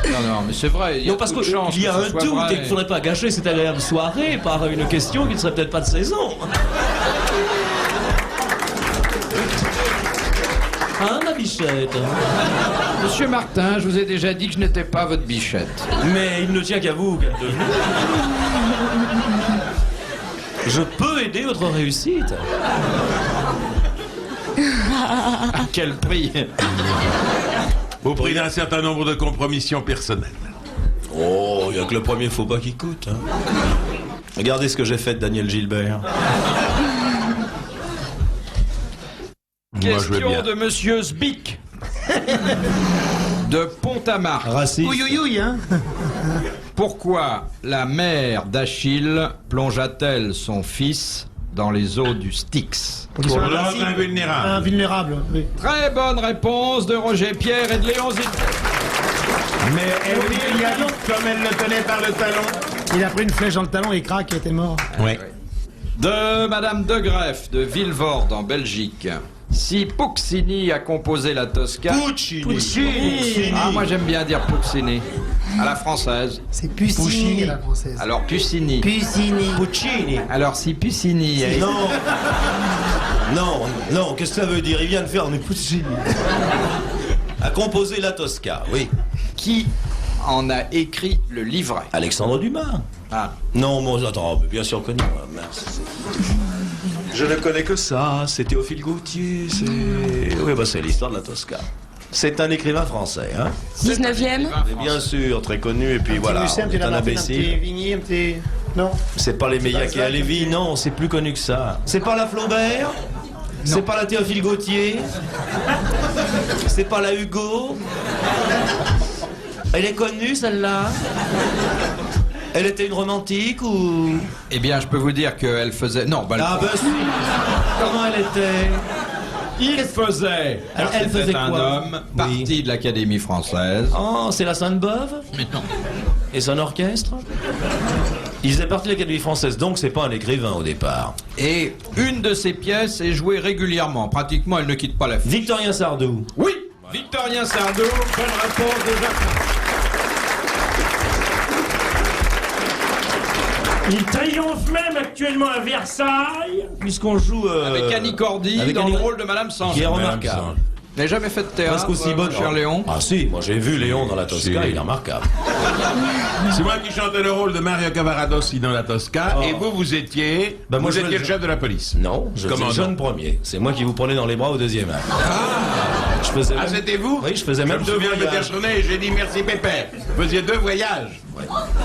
Speaker 2: Non, mais c'est vrai. Il y a
Speaker 5: Non, parce
Speaker 2: toute chance
Speaker 5: qu'il y a
Speaker 2: que ce
Speaker 5: un
Speaker 2: soit
Speaker 5: doute
Speaker 2: vrai.
Speaker 5: et qu'il ne faudrait pas gâcher cette agréable soirée par une question qui ne serait peut-être pas de saison. Hein, ma bichette?
Speaker 2: Monsieur Martin, je vous ai déjà dit que je n'étais pas votre bichette.
Speaker 5: Mais il ne tient qu'à vous, Gâteau. Je peux aider votre réussite.
Speaker 2: À quel prix?
Speaker 4: Au prix d'un certain nombre de compromissions personnelles.
Speaker 5: Oh, il n'y a que le premier faux pas qui coûte. Hein. Regardez ce que j'ai fait de Daniel Gilbert.
Speaker 4: Moi, je veux
Speaker 2: Question
Speaker 4: bien.
Speaker 2: de Monsieur Zbic de Pont-à-Marc.
Speaker 5: Raciste.
Speaker 6: Ouïouïouï, hein.
Speaker 2: Pourquoi la mère d'Achille plongea-t-elle son fils dans les eaux du Styx?
Speaker 6: Pour
Speaker 4: Pour rendre invulnérable.
Speaker 6: invulnérable, oui.
Speaker 2: Très bonne réponse de Roger Pierre et de Léon Zit.
Speaker 4: Mais elle y a donc, comme elle le tenait par le talon.
Speaker 6: Il a pris une flèche dans le talon et crac, il était mort.
Speaker 4: Oui.
Speaker 2: De Madame de Greff de Villevorde en Belgique. Si Puccini a composé la Tosca...
Speaker 5: Puccini.
Speaker 2: Ah, moi j'aime bien dire Puccini. À la française.
Speaker 6: C'est Puccini, la française.
Speaker 2: Alors Puccini.
Speaker 6: Puccini.
Speaker 5: Puccini.
Speaker 2: Alors si Puccini...
Speaker 5: Non. Non, qu'est-ce que ça veut dire? Il vient de faire une Puccini. A composé la Tosca, oui.
Speaker 2: Qui en a écrit le livret?
Speaker 5: Alexandre Dumas.
Speaker 2: Ah.
Speaker 5: Non, bon, attends, bien sûr connu. Merci. Je ne connais que ça, c'est Théophile Gautier, c'est... Oui, bah c'est l'histoire de la Tosca. C'est un écrivain français, hein?
Speaker 12: 19e.
Speaker 5: Mais bien sûr, très connu, et puis voilà,
Speaker 6: Musset, un
Speaker 5: on
Speaker 6: petit
Speaker 5: est un
Speaker 6: Lamartine, un petit
Speaker 5: imbécile.
Speaker 6: Vigny, un petit... Non.
Speaker 5: C'est pas les Meillac et Lévy, non, c'est plus connu que ça. C'est pas la Flaubert? C'est pas la Théophile Gautier? C'est pas la Hugo? Elle est connue, celle-là? Elle était une romantique ou...
Speaker 2: Eh bien, je peux vous dire qu'elle faisait... Non, bah...
Speaker 5: Ah ben si. Comment elle était?
Speaker 2: Il faisait...
Speaker 5: Elle faisait
Speaker 2: C'était un
Speaker 5: quoi?
Speaker 2: homme parti
Speaker 5: Oui.
Speaker 2: de l'Académie française.
Speaker 5: Oh, c'est la Sainte-Beuve?
Speaker 2: Mais non.
Speaker 5: Et son orchestre? Il faisait partie de l'Académie française, donc c'est pas un écrivain au départ.
Speaker 2: Et une de ses pièces est jouée régulièrement. Pratiquement, elle ne quitte pas la fiche.
Speaker 5: Victorien Sardou.
Speaker 2: Oui, Victorien Sardou. Bonne réponse de Jacques.
Speaker 11: Il triomphe même actuellement à Versailles.
Speaker 5: Puisqu'on joue...
Speaker 2: Avec Annie Cordy
Speaker 5: avec
Speaker 2: dans
Speaker 5: Annie-
Speaker 2: le rôle de Madame Sange.
Speaker 5: Qui est
Speaker 2: Vous
Speaker 5: remarquable.
Speaker 2: n'avez jamais fait de théâtre,
Speaker 5: Presque aussi bonne,
Speaker 2: cher Léon?
Speaker 5: Ah si, moi j'ai vu Léon dans la Tosca,
Speaker 4: Si.
Speaker 5: il est remarquable.
Speaker 4: C'est moi qui chantais le rôle de Mario Cavaradossi dans la Tosca,
Speaker 5: Oh.
Speaker 4: et vous étiez...
Speaker 5: Bah, moi,
Speaker 4: vous
Speaker 5: je
Speaker 4: étiez
Speaker 5: veux-
Speaker 4: le chef de la police.
Speaker 5: Non, je
Speaker 4: Comment
Speaker 5: faisais
Speaker 4: non
Speaker 5: jeune premier. C'est moi qui vous prenais dans les bras au deuxième acte. Je faisais
Speaker 4: Ah,
Speaker 5: même-
Speaker 4: c'était vous?
Speaker 5: Oui, je faisais
Speaker 4: Je
Speaker 5: même
Speaker 4: me
Speaker 5: 2
Speaker 4: souviens de
Speaker 5: voyages.
Speaker 4: personner et j'ai dit merci Pépère. Vous faisiez 2 voyages.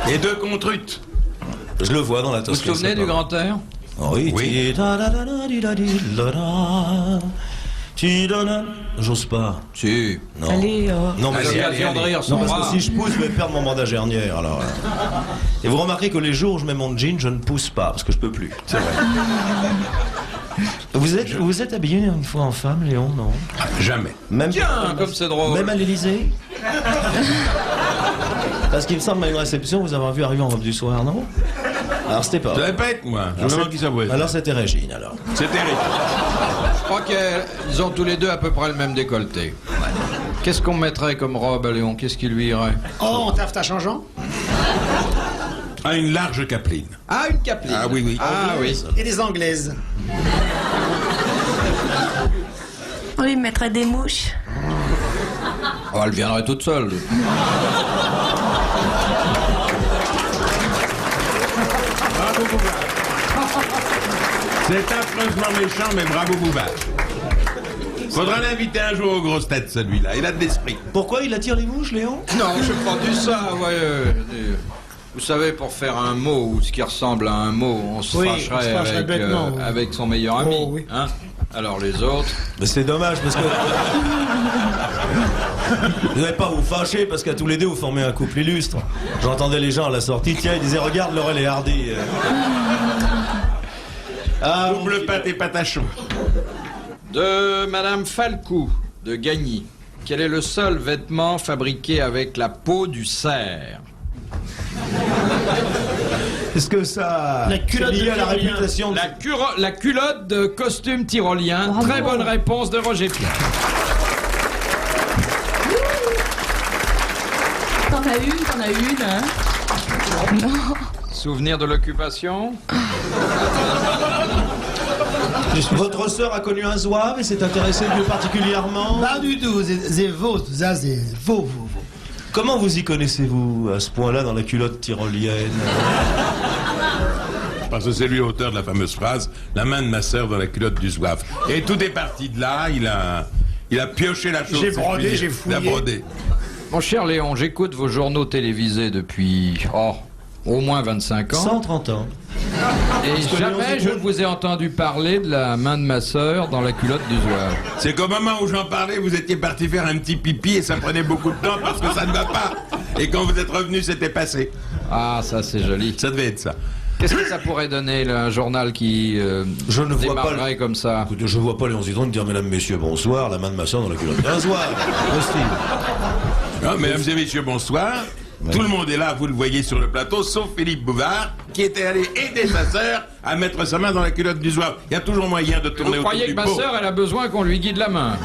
Speaker 4: Et 2 contrutes.
Speaker 5: Je le vois dans la
Speaker 2: Vous vous
Speaker 5: Tosca.
Speaker 2: souvenez
Speaker 5: c'est
Speaker 2: du
Speaker 5: pas-
Speaker 2: Grand Air?
Speaker 5: Oui.
Speaker 4: Oui.
Speaker 5: J'ose pas.
Speaker 2: Si.
Speaker 5: Non.
Speaker 12: Allez,
Speaker 5: Non, mais
Speaker 4: Allez,
Speaker 5: c'est
Speaker 4: allez,
Speaker 5: l'occasion de
Speaker 4: allez.
Speaker 5: rire. Non, parce que si je pousse, je vais perdre mon mandat dernière. Alors. Et vous remarquez que les jours où je mets mon jean, je ne pousse pas parce que je peux plus.
Speaker 4: C'est vrai.
Speaker 5: Vous êtes habillé une fois en femme, Léon, non?
Speaker 4: Jamais.
Speaker 5: Même
Speaker 2: Tiens, comme c'est drôle.
Speaker 5: Même à l'Élysée. Parce qu'il me semble à une réception vous avoir vu arriver en robe du soir, non? Alors c'était pas.
Speaker 4: Ça devait pas être moi. Je me
Speaker 5: Alors,
Speaker 4: demande qui ça pouvait être.
Speaker 5: Alors c'était Régine, alors.
Speaker 4: C'était Eric.
Speaker 2: Je crois qu'ils ont tous les deux à peu près le même décolleté. Qu'est-ce qu'on mettrait comme robe à Léon? Qu'est-ce qui lui irait?
Speaker 6: Oh, en taffetas changeant.
Speaker 4: Ah, une large capeline.
Speaker 2: Ah, une capeline.
Speaker 4: Ah oui, oui.
Speaker 2: Ah oui.
Speaker 6: Et des anglaises.
Speaker 12: on lui mettrait des mouches.
Speaker 2: Oh, elle viendrait toute seule.
Speaker 4: Bravo Bouvard. C'est affreusement méchant, mais bravo Bouvard. Faudra l'inviter un jour aux grosses têtes, celui-là. Il a de l'esprit.
Speaker 5: Pourquoi il attire les mouches, Léon?
Speaker 2: Non, je crois du ça, ouais. Vous savez, pour faire un mot ou ce qui ressemble à un mot, on se
Speaker 6: Oui,
Speaker 2: fâcherait
Speaker 6: on se fâcherait
Speaker 2: avec,
Speaker 6: bêtement, oui.
Speaker 2: avec son meilleur ami.
Speaker 6: Oh, oui.
Speaker 2: Hein? Alors les autres.
Speaker 5: Mais c'est dommage parce que. Vous n'allez pas vous fâcher parce qu'à tous les deux vous formez un couple illustre. J'entendais les gens à la sortie, tiens, ils disaient regarde Laurel et Hardy. Ah,
Speaker 4: Double pâte et patachon.
Speaker 2: De Madame Falcou, de Gagny. Quel est le seul vêtement fabriqué avec la peau du cerf?
Speaker 5: Est-ce que ça.
Speaker 6: La culotte
Speaker 5: c'est lié
Speaker 6: de
Speaker 5: à la
Speaker 6: Tyrolien.
Speaker 5: réputation de...
Speaker 2: La culotte de costume tyrolien.
Speaker 12: Bravo.
Speaker 2: Très bonne réponse de Roger Pierre.
Speaker 12: T'en as une, hein?
Speaker 2: Souvenir de l'occupation?
Speaker 5: Votre sœur a connu un zouave et s'est intéressée plus particulièrement.
Speaker 6: Pas du tout, c'est faux, tout ça, c'est faux.
Speaker 5: Comment vous y connaissez-vous à ce point-là dans la culotte tyrolienne?
Speaker 4: Parce que c'est lui l'auteur de la fameuse phrase « La main de ma sœur dans la culotte du zouave ». Et tout est parti de là, il a pioché la chose.
Speaker 6: J'ai
Speaker 4: c'est
Speaker 6: brodé,
Speaker 4: fini.
Speaker 6: j'ai fouillé.
Speaker 4: Il a brodé.
Speaker 2: Mon cher Léon, j'écoute vos journaux télévisés depuis, au moins 25 ans.
Speaker 5: 130 ans.
Speaker 2: Et
Speaker 5: que
Speaker 2: jamais
Speaker 5: Léon
Speaker 2: je ne vous ai entendu parler de la main de ma sœur dans la culotte du zouave.
Speaker 4: C'est qu'au moment où j'en parlais, vous étiez parti faire un petit pipi et ça prenait beaucoup de temps parce que ça ne va pas. Et quand vous êtes revenu, c'était passé.
Speaker 2: Ah, ça c'est joli.
Speaker 4: Ça devait être ça.
Speaker 2: Qu'est-ce que ça pourrait donner, là, un journal qui
Speaker 5: Je ne vois pas
Speaker 2: démarrerait comme ça?
Speaker 5: Écoutez, je vois pas Léon Zidron dire mesdames, messieurs, bonsoir, la main de ma soeur dans la culotte d'un zouave. Hostile.
Speaker 4: Ah, mesdames et messieurs, bonsoir.
Speaker 5: Ouais.
Speaker 4: Tout le monde est là, vous le voyez sur le plateau, sauf Philippe Bouvard, qui était allé aider sa sœur à mettre sa main dans la culotte du zouave. Il y a toujours moyen de tourner
Speaker 2: Vous
Speaker 4: autour
Speaker 2: croyez que
Speaker 4: du
Speaker 2: ma
Speaker 4: pot.
Speaker 2: sœur, elle a besoin qu'on lui guide la main?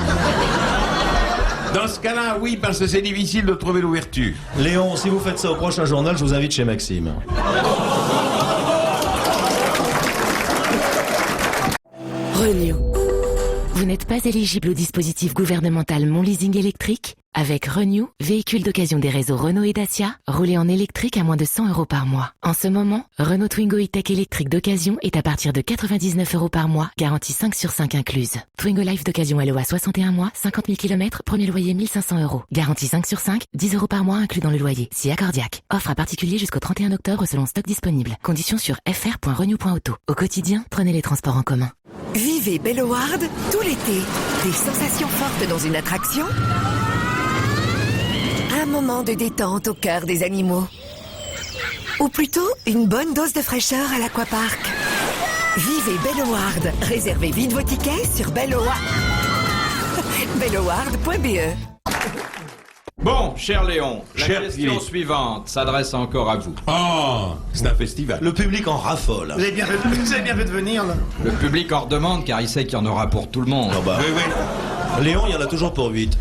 Speaker 4: Dans ce cas-là, oui, parce que c'est difficile de trouver l'ouverture.
Speaker 5: Léon, si vous faites ça au prochain journal, je vous invite chez Maxime.
Speaker 10: Renew. Vous n'êtes pas éligible au dispositif gouvernemental Mon Leasing électrique? Avec Renew, véhicule d'occasion des réseaux Renault et Dacia, roulez en électrique à moins de 100 € par mois. En ce moment, Renault Twingo E-Tech électrique d'occasion est à partir de 99 € par mois, garantie 5 sur 5 incluse. Twingo Life d'occasion LOA 61 mois, 50 000 km, premier loyer 1500 €. Garantie 5 sur 5, 10 € par mois inclus dans le loyer, si accordiaque. Offre à particulier jusqu'au 31 octobre selon stock disponible. Conditions sur fr.renew.auto. Au quotidien, prenez les transports en commun.
Speaker 13: Vivez Belloward tout l'été. Des sensations fortes dans une attraction. Un moment de détente au cœur des animaux. Ou plutôt, une bonne dose de fraîcheur à l'aquapark. Vivez Belloward. Réservez vite vos tickets sur Belloward. Belloward.be.
Speaker 2: Bon, cher Léon, la
Speaker 4: Cher
Speaker 2: question
Speaker 4: Philippe.
Speaker 2: suivante s'adresse encore à vous.
Speaker 4: Oh, c'est un festival.
Speaker 5: Le public en raffole.
Speaker 6: Vous avez bien fait de venir, là.
Speaker 2: Le public en redemande car il sait qu'il y en aura pour tout le monde.
Speaker 5: Ah bah.
Speaker 4: Oui, oui.
Speaker 5: Léon, il y en a toujours pour 8.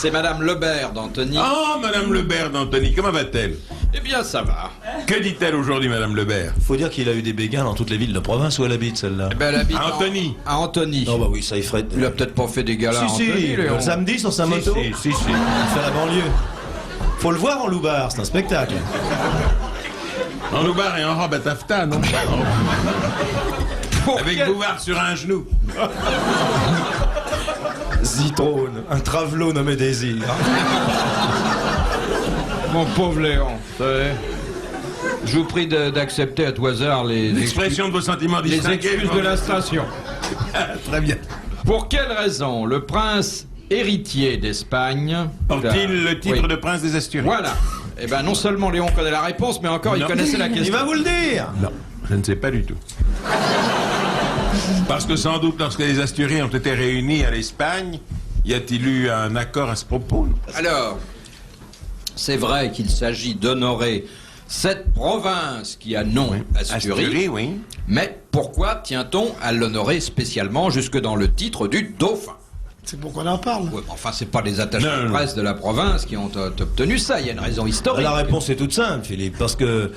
Speaker 2: C'est Madame Lebert d'Antony.
Speaker 4: Oh, Madame Lebert d'Antony, comment va-t-elle?
Speaker 2: Eh bien, ça va.
Speaker 4: Que dit-elle aujourd'hui, Madame Lebert?
Speaker 5: Faut dire qu'il a eu des béguins dans toutes les villes de province où elle habite, celle-là.
Speaker 2: Eh ben, elle habite
Speaker 4: À Antony.
Speaker 2: À Antony.
Speaker 5: Non, bah oui, ça y ferait.
Speaker 2: Il a peut-être pas fait des galas à
Speaker 5: Si, si,
Speaker 2: Antony, Léon.
Speaker 5: le samedi sur sa moto.
Speaker 4: Si.
Speaker 5: Il fait la banlieue. Faut le voir en Loubar, c'est un spectacle.
Speaker 4: En Loubar et en robe à taffetas, non?
Speaker 2: Pour
Speaker 4: Avec
Speaker 2: quel-
Speaker 4: Bouvard sur un genou.
Speaker 5: Zitrone, un travelot nommé Désir.
Speaker 2: Mon pauvre Léon, vous savez. Je vous prie d'accepter à tout hasard
Speaker 4: L'expression de vos sentiments
Speaker 2: les
Speaker 4: distingués.
Speaker 2: excuses de la station.
Speaker 4: Très bien.
Speaker 2: Pour quelle raison le prince héritier d'Espagne
Speaker 4: Porte-t-il le titre
Speaker 2: Oui.
Speaker 4: de prince des Asturies?
Speaker 2: Voilà. Eh ben non seulement Léon connaît la réponse, mais encore il
Speaker 4: Non.
Speaker 2: connaissait la question.
Speaker 5: Il va vous le dire.
Speaker 4: Non, je ne sais pas du tout. Parce que sans doute, lorsque les Asturies ont été réunies à l'Espagne, y a-t-il eu un accord à ce propos?
Speaker 2: Alors, c'est vrai qu'il s'agit d'honorer cette province qui a nom Asturie,
Speaker 4: Asturies, oui.
Speaker 2: mais pourquoi tient-on à l'honorer spécialement jusque dans le titre du dauphin?
Speaker 6: C'est pourquoi on en parle.
Speaker 2: Ouais, enfin, c'est pas les attachés de presse de la province qui ont obtenu ça, il y a une raison historique.
Speaker 5: La réponse est toute simple, Philippe, parce que...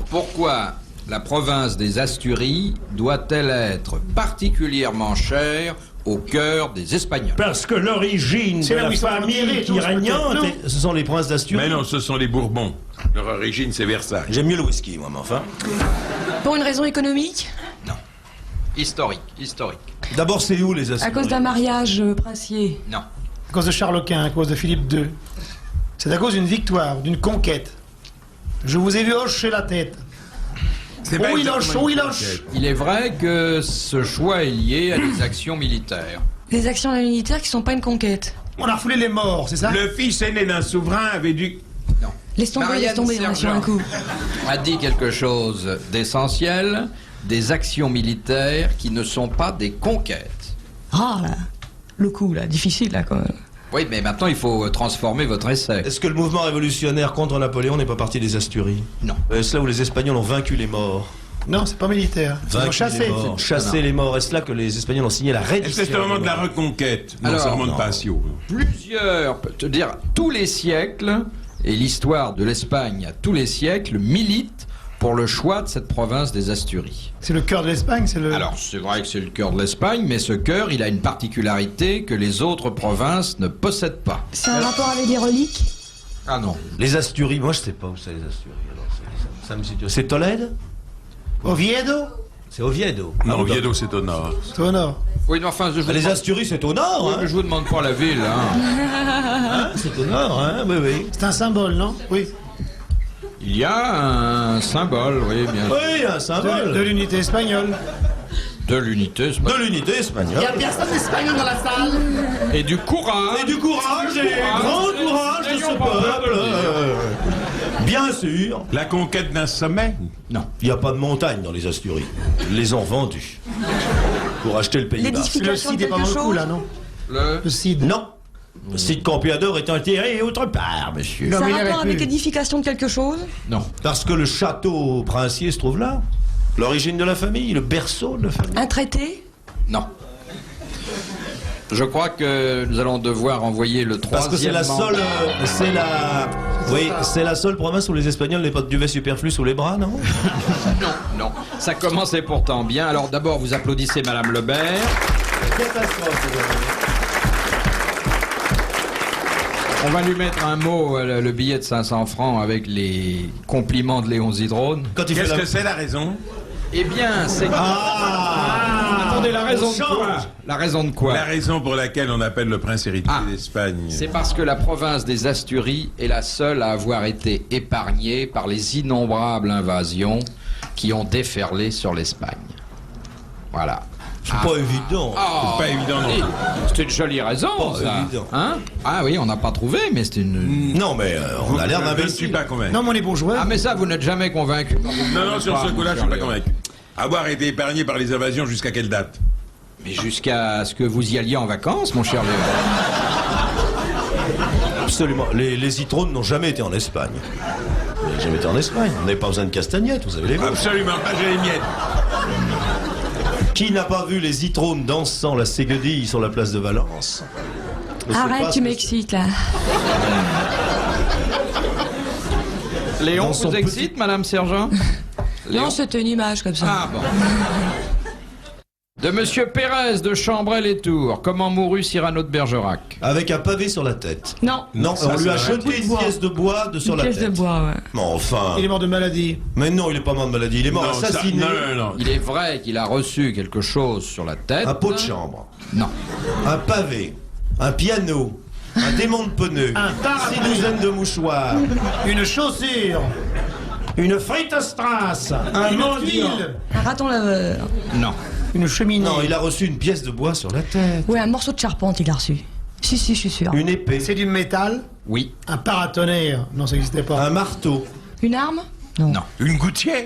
Speaker 2: Pourquoi la province des Asturies doit-elle être particulièrement chère au cœur des Espagnols?
Speaker 11: Parce que l'origine de la famille qui régnante,
Speaker 5: Ce sont les princes d'Asturie.
Speaker 4: Mais non, ce sont les Bourbons. Leur origine, c'est Versailles.
Speaker 5: J'aime mieux le whisky, moi, mais enfin.
Speaker 3: Pour une raison économique?
Speaker 2: Historique.
Speaker 5: D'abord, c'est où les Asturies?
Speaker 3: À cause d'un mariage princier?
Speaker 2: Non.
Speaker 6: À cause de Charles Quint, à cause de Philippe II. C'est à cause d'une victoire, d'une conquête. Je vous ai vu hocher la tête.
Speaker 4: pas
Speaker 6: Oh, il
Speaker 4: exactement
Speaker 6: hoche,
Speaker 4: une
Speaker 6: oh, il
Speaker 4: conquête.
Speaker 6: hoche.
Speaker 2: Il est vrai que ce choix est lié à des actions militaires.
Speaker 3: Des actions militaires qui sont pas une conquête.
Speaker 6: On a refoulé les morts, c'est ça?
Speaker 4: Le fils aîné d'un souverain avait dû...
Speaker 3: Laisse tomber,
Speaker 2: Marianne
Speaker 3: laisse tomber, on va sur un
Speaker 2: Sergent
Speaker 3: coup.
Speaker 2: a dit quelque chose d'essentiel, des actions militaires qui ne sont pas des conquêtes.
Speaker 3: Ah là, le coup là, difficile là quand même.
Speaker 2: Oui, mais maintenant il faut transformer votre essai.
Speaker 5: Est-ce que le mouvement révolutionnaire contre Napoléon n'est pas parti des Asturies?
Speaker 2: Non.
Speaker 5: Est-ce là où les Espagnols ont vaincu les morts?
Speaker 6: Non, c'est pas militaire. Ils ont
Speaker 5: Vaincu
Speaker 6: chassé.
Speaker 5: les morts. Chasser les morts. Est-ce là que les Espagnols ont signé la reddition?
Speaker 4: Est-ce que c'est au moment de la reconquête? Non,
Speaker 2: Alors,
Speaker 4: ça remonte
Speaker 5: non.
Speaker 4: pas à Scio.
Speaker 2: Plusieurs, peut dire tous les siècles, et l'histoire de l'Espagne à tous les siècles milite pour le choix de cette province des Asturies.
Speaker 6: C'est le cœur de l'Espagne, c'est le...
Speaker 2: Alors, c'est vrai que c'est le cœur de l'Espagne, mais ce cœur, il a une particularité que les autres provinces ne possèdent pas.
Speaker 3: C'est un rapport avec des reliques?
Speaker 2: Ah non.
Speaker 5: Les Asturies, moi je sais pas où c'est les Asturies. Alors, ça me situe. C'est Tolède?
Speaker 6: Oviedo?
Speaker 5: C'est Oviedo.
Speaker 4: Non, Oviedo, c'est au nord.
Speaker 6: C'est au nord.
Speaker 2: Oui, mais enfin, je vous
Speaker 5: Les
Speaker 2: demande-
Speaker 5: Asturies, c'est au nord,
Speaker 2: Oui,
Speaker 5: hein?
Speaker 2: mais je vous demande pas la ville, hein.
Speaker 5: Hein, c'est au nord, hein? Oui, oui.
Speaker 6: C'est un symbole, non? Oui.
Speaker 2: Il y a un symbole, oui, bien sûr.
Speaker 5: Oui, un symbole.
Speaker 6: De l'unité espagnole.
Speaker 2: De l'unité, c'est
Speaker 5: De
Speaker 2: pas-
Speaker 5: l'unité espagnole.
Speaker 6: personne d'espagnol dans la salle.
Speaker 2: Et du courage.
Speaker 5: Et du courage, et grand courage de ce
Speaker 2: N'ayons pas peur de
Speaker 5: peuple.
Speaker 2: le dire.
Speaker 5: Bien sûr.
Speaker 4: La conquête d'un sommet?
Speaker 2: Non.
Speaker 5: Il n'y a pas de montagne dans les Asturies. Ils les ont vendus. Pour acheter le Pays Basque.
Speaker 6: Le
Speaker 3: L'édification de
Speaker 6: Cid est pas
Speaker 3: quelque
Speaker 6: dans le coup,
Speaker 3: chose?
Speaker 6: là, non?
Speaker 2: Le...
Speaker 6: Le Cid.
Speaker 5: Non. Cid Campeador est enterré autre part, monsieur.
Speaker 6: Non,
Speaker 3: Ça a
Speaker 6: mais il
Speaker 3: rapport
Speaker 6: aurait
Speaker 3: avec
Speaker 6: pu.
Speaker 3: édification de quelque chose?
Speaker 2: Non.
Speaker 5: Parce que le château princier se trouve là. L'origine de la famille, le berceau de la famille.
Speaker 3: Un traité?
Speaker 2: Non. Je crois que nous allons devoir envoyer le
Speaker 5: Parce que c'est
Speaker 2: troisième
Speaker 5: la seule,
Speaker 2: mandat.
Speaker 5: c'est la seule province où les Espagnols n'aient pas de duvet superflu sous les bras, non?
Speaker 2: Non, non. Ça commençait pourtant bien. Alors d'abord, vous applaudissez Madame Lebert. On va lui mettre un mot, le billet de 500 francs avec les compliments de Léon Zidrone.
Speaker 5: Quand il fait
Speaker 4: Qu'est-ce
Speaker 5: la...
Speaker 4: que c'est la raison?
Speaker 2: Eh bien, c'est... Attendez, la raison de quoi? La raison de quoi?
Speaker 4: La raison pour laquelle on appelle le prince héritier d'Espagne.
Speaker 2: C'est parce que la province des Asturies est la seule à avoir été épargnée par les innombrables invasions qui ont déferlé sur l'Espagne. Voilà.
Speaker 5: C'est pas évident.
Speaker 2: Oh,
Speaker 4: C'est pas évident non
Speaker 2: si.
Speaker 4: plus.
Speaker 2: C'est une jolie raison,
Speaker 5: Pas
Speaker 2: ça.
Speaker 5: évident.
Speaker 2: Hein? Ah oui, on n'a pas trouvé, mais c'est une...
Speaker 5: Non, mais on a l'air
Speaker 4: Je ne suis
Speaker 5: d'imbécile.
Speaker 4: pas convaincu.
Speaker 6: Non, mais on est bourgeois.
Speaker 2: Ah mais ça, vous n'êtes jamais convaincu.
Speaker 4: Non, sur ce coup-là, je suis pas convaincu. Avoir été épargné par les invasions jusqu'à quelle date?
Speaker 2: Mais jusqu'à ce que vous y alliez en vacances, mon cher Léon.
Speaker 5: Absolument. Les citrons n'ont jamais été en Espagne. Ils n'ont jamais été en Espagne. On n'avait pas besoin de castagnettes, vous avez les vôtres.
Speaker 4: Absolument pas, j'ai les miettes.
Speaker 5: Qui n'a pas vu les citrons dansant la séguedille sur la place de Valence? Je sais
Speaker 3: Arrête,
Speaker 5: pas
Speaker 3: tu
Speaker 5: ce que
Speaker 3: m'excites là.
Speaker 2: Léon,
Speaker 5: Dans son
Speaker 2: vous
Speaker 5: petit-
Speaker 2: excite, Madame Sergent? Léon
Speaker 3: Non, c'était une image comme ça.
Speaker 2: Ah bon. De Monsieur Pérez de Chambrel-et-Tours, comment mourut Cyrano de Bergerac?
Speaker 5: Avec un pavé sur la tête.
Speaker 3: Non.
Speaker 5: Non,
Speaker 4: Ça,
Speaker 5: on lui a
Speaker 4: c'est
Speaker 5: jeté une pièce de bois sur
Speaker 3: Une
Speaker 5: la
Speaker 3: pièce
Speaker 5: tête.
Speaker 3: de bois, ouais.
Speaker 5: Mais enfin.
Speaker 6: Il est mort de maladie.
Speaker 5: Mais non, il est pas mort de maladie. Il est mort
Speaker 4: Non, ça-
Speaker 5: assassiné.
Speaker 4: non.
Speaker 2: Il est vrai qu'il a reçu quelque chose sur la tête.
Speaker 5: Un pot de chambre.
Speaker 2: Non.
Speaker 5: Un pavé. Un piano. Un démon de pneu.
Speaker 6: Un parapluie.
Speaker 5: 6 douzaines de mouchoirs.
Speaker 6: Une chaussure.
Speaker 5: Une frite strass. Un
Speaker 6: Une
Speaker 5: mendiant.
Speaker 6: tuile.
Speaker 3: Un raton laveur.
Speaker 2: Non.
Speaker 6: Une cheminée.
Speaker 5: Non, il a reçu une pièce de bois sur la tête.
Speaker 3: Ouais, un morceau de charpente, il a reçu. Si, je suis sûr.
Speaker 5: Une épée.
Speaker 6: C'est du métal.
Speaker 2: Oui.
Speaker 6: Un paratonnerre. Non, ça n'existait pas.
Speaker 5: Un marteau.
Speaker 3: Une arme?
Speaker 2: Non.
Speaker 4: Une gouttière.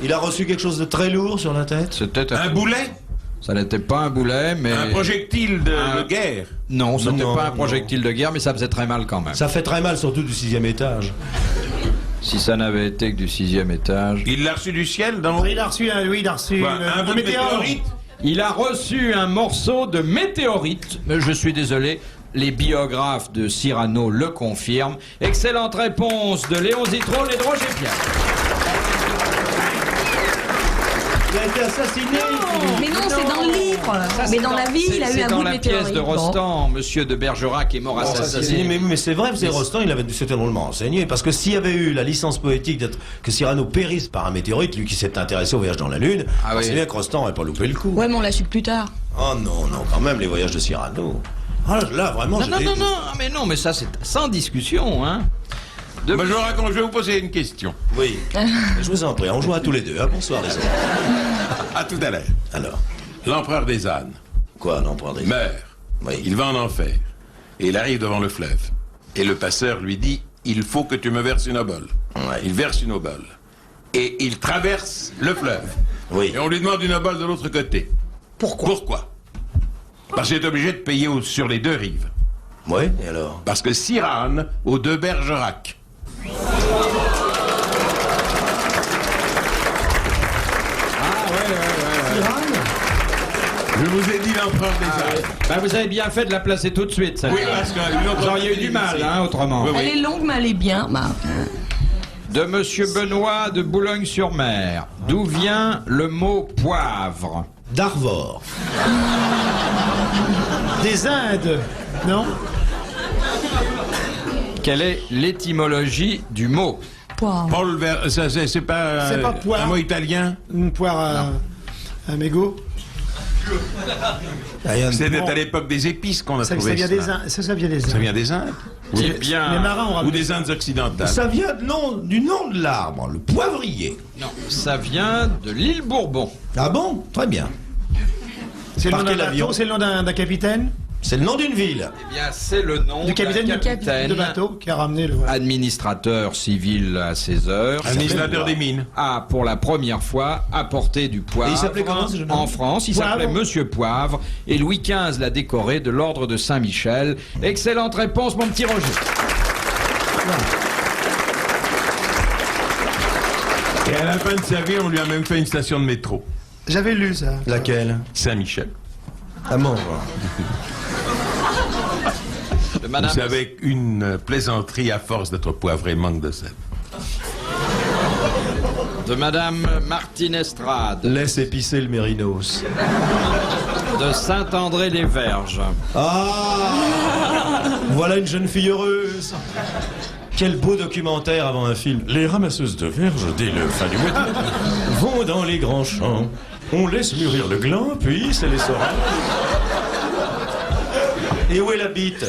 Speaker 5: Il a reçu quelque chose de très lourd sur la tête.
Speaker 2: C'était
Speaker 4: Un boulet.
Speaker 2: Ça n'était pas un boulet, mais...
Speaker 4: Un projectile de guerre.
Speaker 2: Non, ce n'était
Speaker 5: Non,
Speaker 2: pas un
Speaker 5: non.
Speaker 2: projectile de guerre, mais ça faisait très mal quand même.
Speaker 5: Ça fait très mal, surtout du 6e étage.
Speaker 2: Si ça n'avait été que du 6e étage...
Speaker 4: Il l'a reçu du ciel dans...
Speaker 6: Il a reçu
Speaker 4: Quoi, un bout de météorite.
Speaker 2: Il a reçu un morceau de météorite. Mais je suis désolé, les biographes de Cyrano le confirment. Excellente réponse de Léon Zitrone et de Roger Pierre.
Speaker 5: Il a été assassiné.
Speaker 12: Mais non, c'est dans le livre. Mais dans la vie, il a eu un bout de
Speaker 2: C'est dans la
Speaker 12: météorite.
Speaker 2: pièce de Rostand, Monsieur de Bergerac est mort assassiné.
Speaker 5: Mais c'est vrai, c'est Rostand, il avait s'était drôlement enseigné. Parce que s'il y avait eu la licence poétique d'être que Cyrano périsse par un météorite, lui qui s'est intéressé au voyage dans la Lune, c'est bien que Rostand n'aurait pas loupé le coup.
Speaker 3: Ouais, mais on l'a su plus tard.
Speaker 5: Oh non, quand même, les voyages de Cyrano. Ah là, vraiment,
Speaker 2: Non, mais ça c'est sans discussion, hein.
Speaker 4: Moi, je vais vous poser une question.
Speaker 5: Oui. Je vous en prie, on joue à tous les deux. Hein. Bonsoir, les autres.
Speaker 4: À tout à l'heure.
Speaker 5: Alors.
Speaker 4: L'empereur des ânes.
Speaker 5: Quoi, l'empereur des ânes?
Speaker 4: Meurt.
Speaker 5: Oui.
Speaker 4: Il va en enfer. Et il arrive devant le fleuve. Et le passeur lui dit, il faut que tu me verses une obole.
Speaker 5: Ouais.
Speaker 4: Il verse une obole. Et il traverse le fleuve.
Speaker 5: Oui.
Speaker 4: Et on lui demande une obole de l'autre côté. Pourquoi? Parce qu'il est obligé de payer sur les deux rives.
Speaker 5: Oui, et alors?
Speaker 4: Parce que Cyrane aux deux Bergerac. Je vous ai dit l'empereur des ânes.
Speaker 2: Bah, vous avez bien fait de la placer tout de suite, ça.
Speaker 4: Oui, parce que
Speaker 2: vous auriez eu du mal, hein, autrement.
Speaker 4: Oui, oui.
Speaker 3: Elle est longue, mais elle est bien. Bah.
Speaker 2: De Monsieur Benoît de Boulogne-sur-Mer. D'où vient le mot poivre?
Speaker 5: D'Arvor.
Speaker 6: Des Indes. Non?
Speaker 2: Quelle est l'étymologie du mot?
Speaker 3: Poivre.
Speaker 4: Paul c'est pas,
Speaker 6: C'est pas poire.
Speaker 4: un mot italien?
Speaker 6: Une poire à mégot.
Speaker 4: C'était à l'époque des épices qu'on a
Speaker 6: Ça
Speaker 4: trouvé
Speaker 6: vient
Speaker 4: cela.
Speaker 6: des Indes. Ça vient des Indes.
Speaker 4: Ça vient des Indes?
Speaker 2: Eh bien...
Speaker 6: Les marins ont
Speaker 4: Ou
Speaker 6: ramené.
Speaker 4: des Indes occidentales?
Speaker 5: Ça vient du nom de l'arbre, le poivrier.
Speaker 2: Non, ça vient de l'île Bourbon.
Speaker 5: Ah bon? Très bien.
Speaker 6: C'est le nom
Speaker 5: Par
Speaker 6: d'un
Speaker 5: quel avion?
Speaker 6: bateau, c'est le nom d'un capitaine.
Speaker 5: C'est le nom d'une ville.
Speaker 2: Eh bien, c'est le nom
Speaker 6: Du capitaine
Speaker 2: d'un
Speaker 6: de
Speaker 2: capitaine
Speaker 6: bateau qui a ramené le.
Speaker 2: administrateur civil à ses heures.
Speaker 4: Administrateur des mines.
Speaker 2: A, pour la première fois, apporté du poivre.
Speaker 5: Et il s'appelait comment, ce jeune homme?
Speaker 2: En France, il
Speaker 6: Poivre.
Speaker 2: s'appelait Monsieur Poivre. Et Louis XV l'a décoré de l'ordre de Saint-Michel. Excellente réponse, mon petit Roger.
Speaker 4: Et à la fin de sa vie, on lui a même fait une station de métro.
Speaker 6: J'avais lu ça.
Speaker 5: Laquelle?
Speaker 4: Saint-Michel.
Speaker 5: Ah bon?
Speaker 2: De Madame...
Speaker 4: Vous savez, une plaisanterie à force d'être poivré manque de sel.
Speaker 2: De Madame Martine Estrade.
Speaker 5: Laisse épicer le mérinos.
Speaker 2: De Saint-André-les-Verges.
Speaker 5: Ah! Voilà une jeune fille heureuse. Quel beau documentaire avant un film. Les ramasseuses de verges, dès le fin du mois d'août, vont dans les grands champs. On laisse mûrir le gland, puis c'est les sorins. Et où est la bite?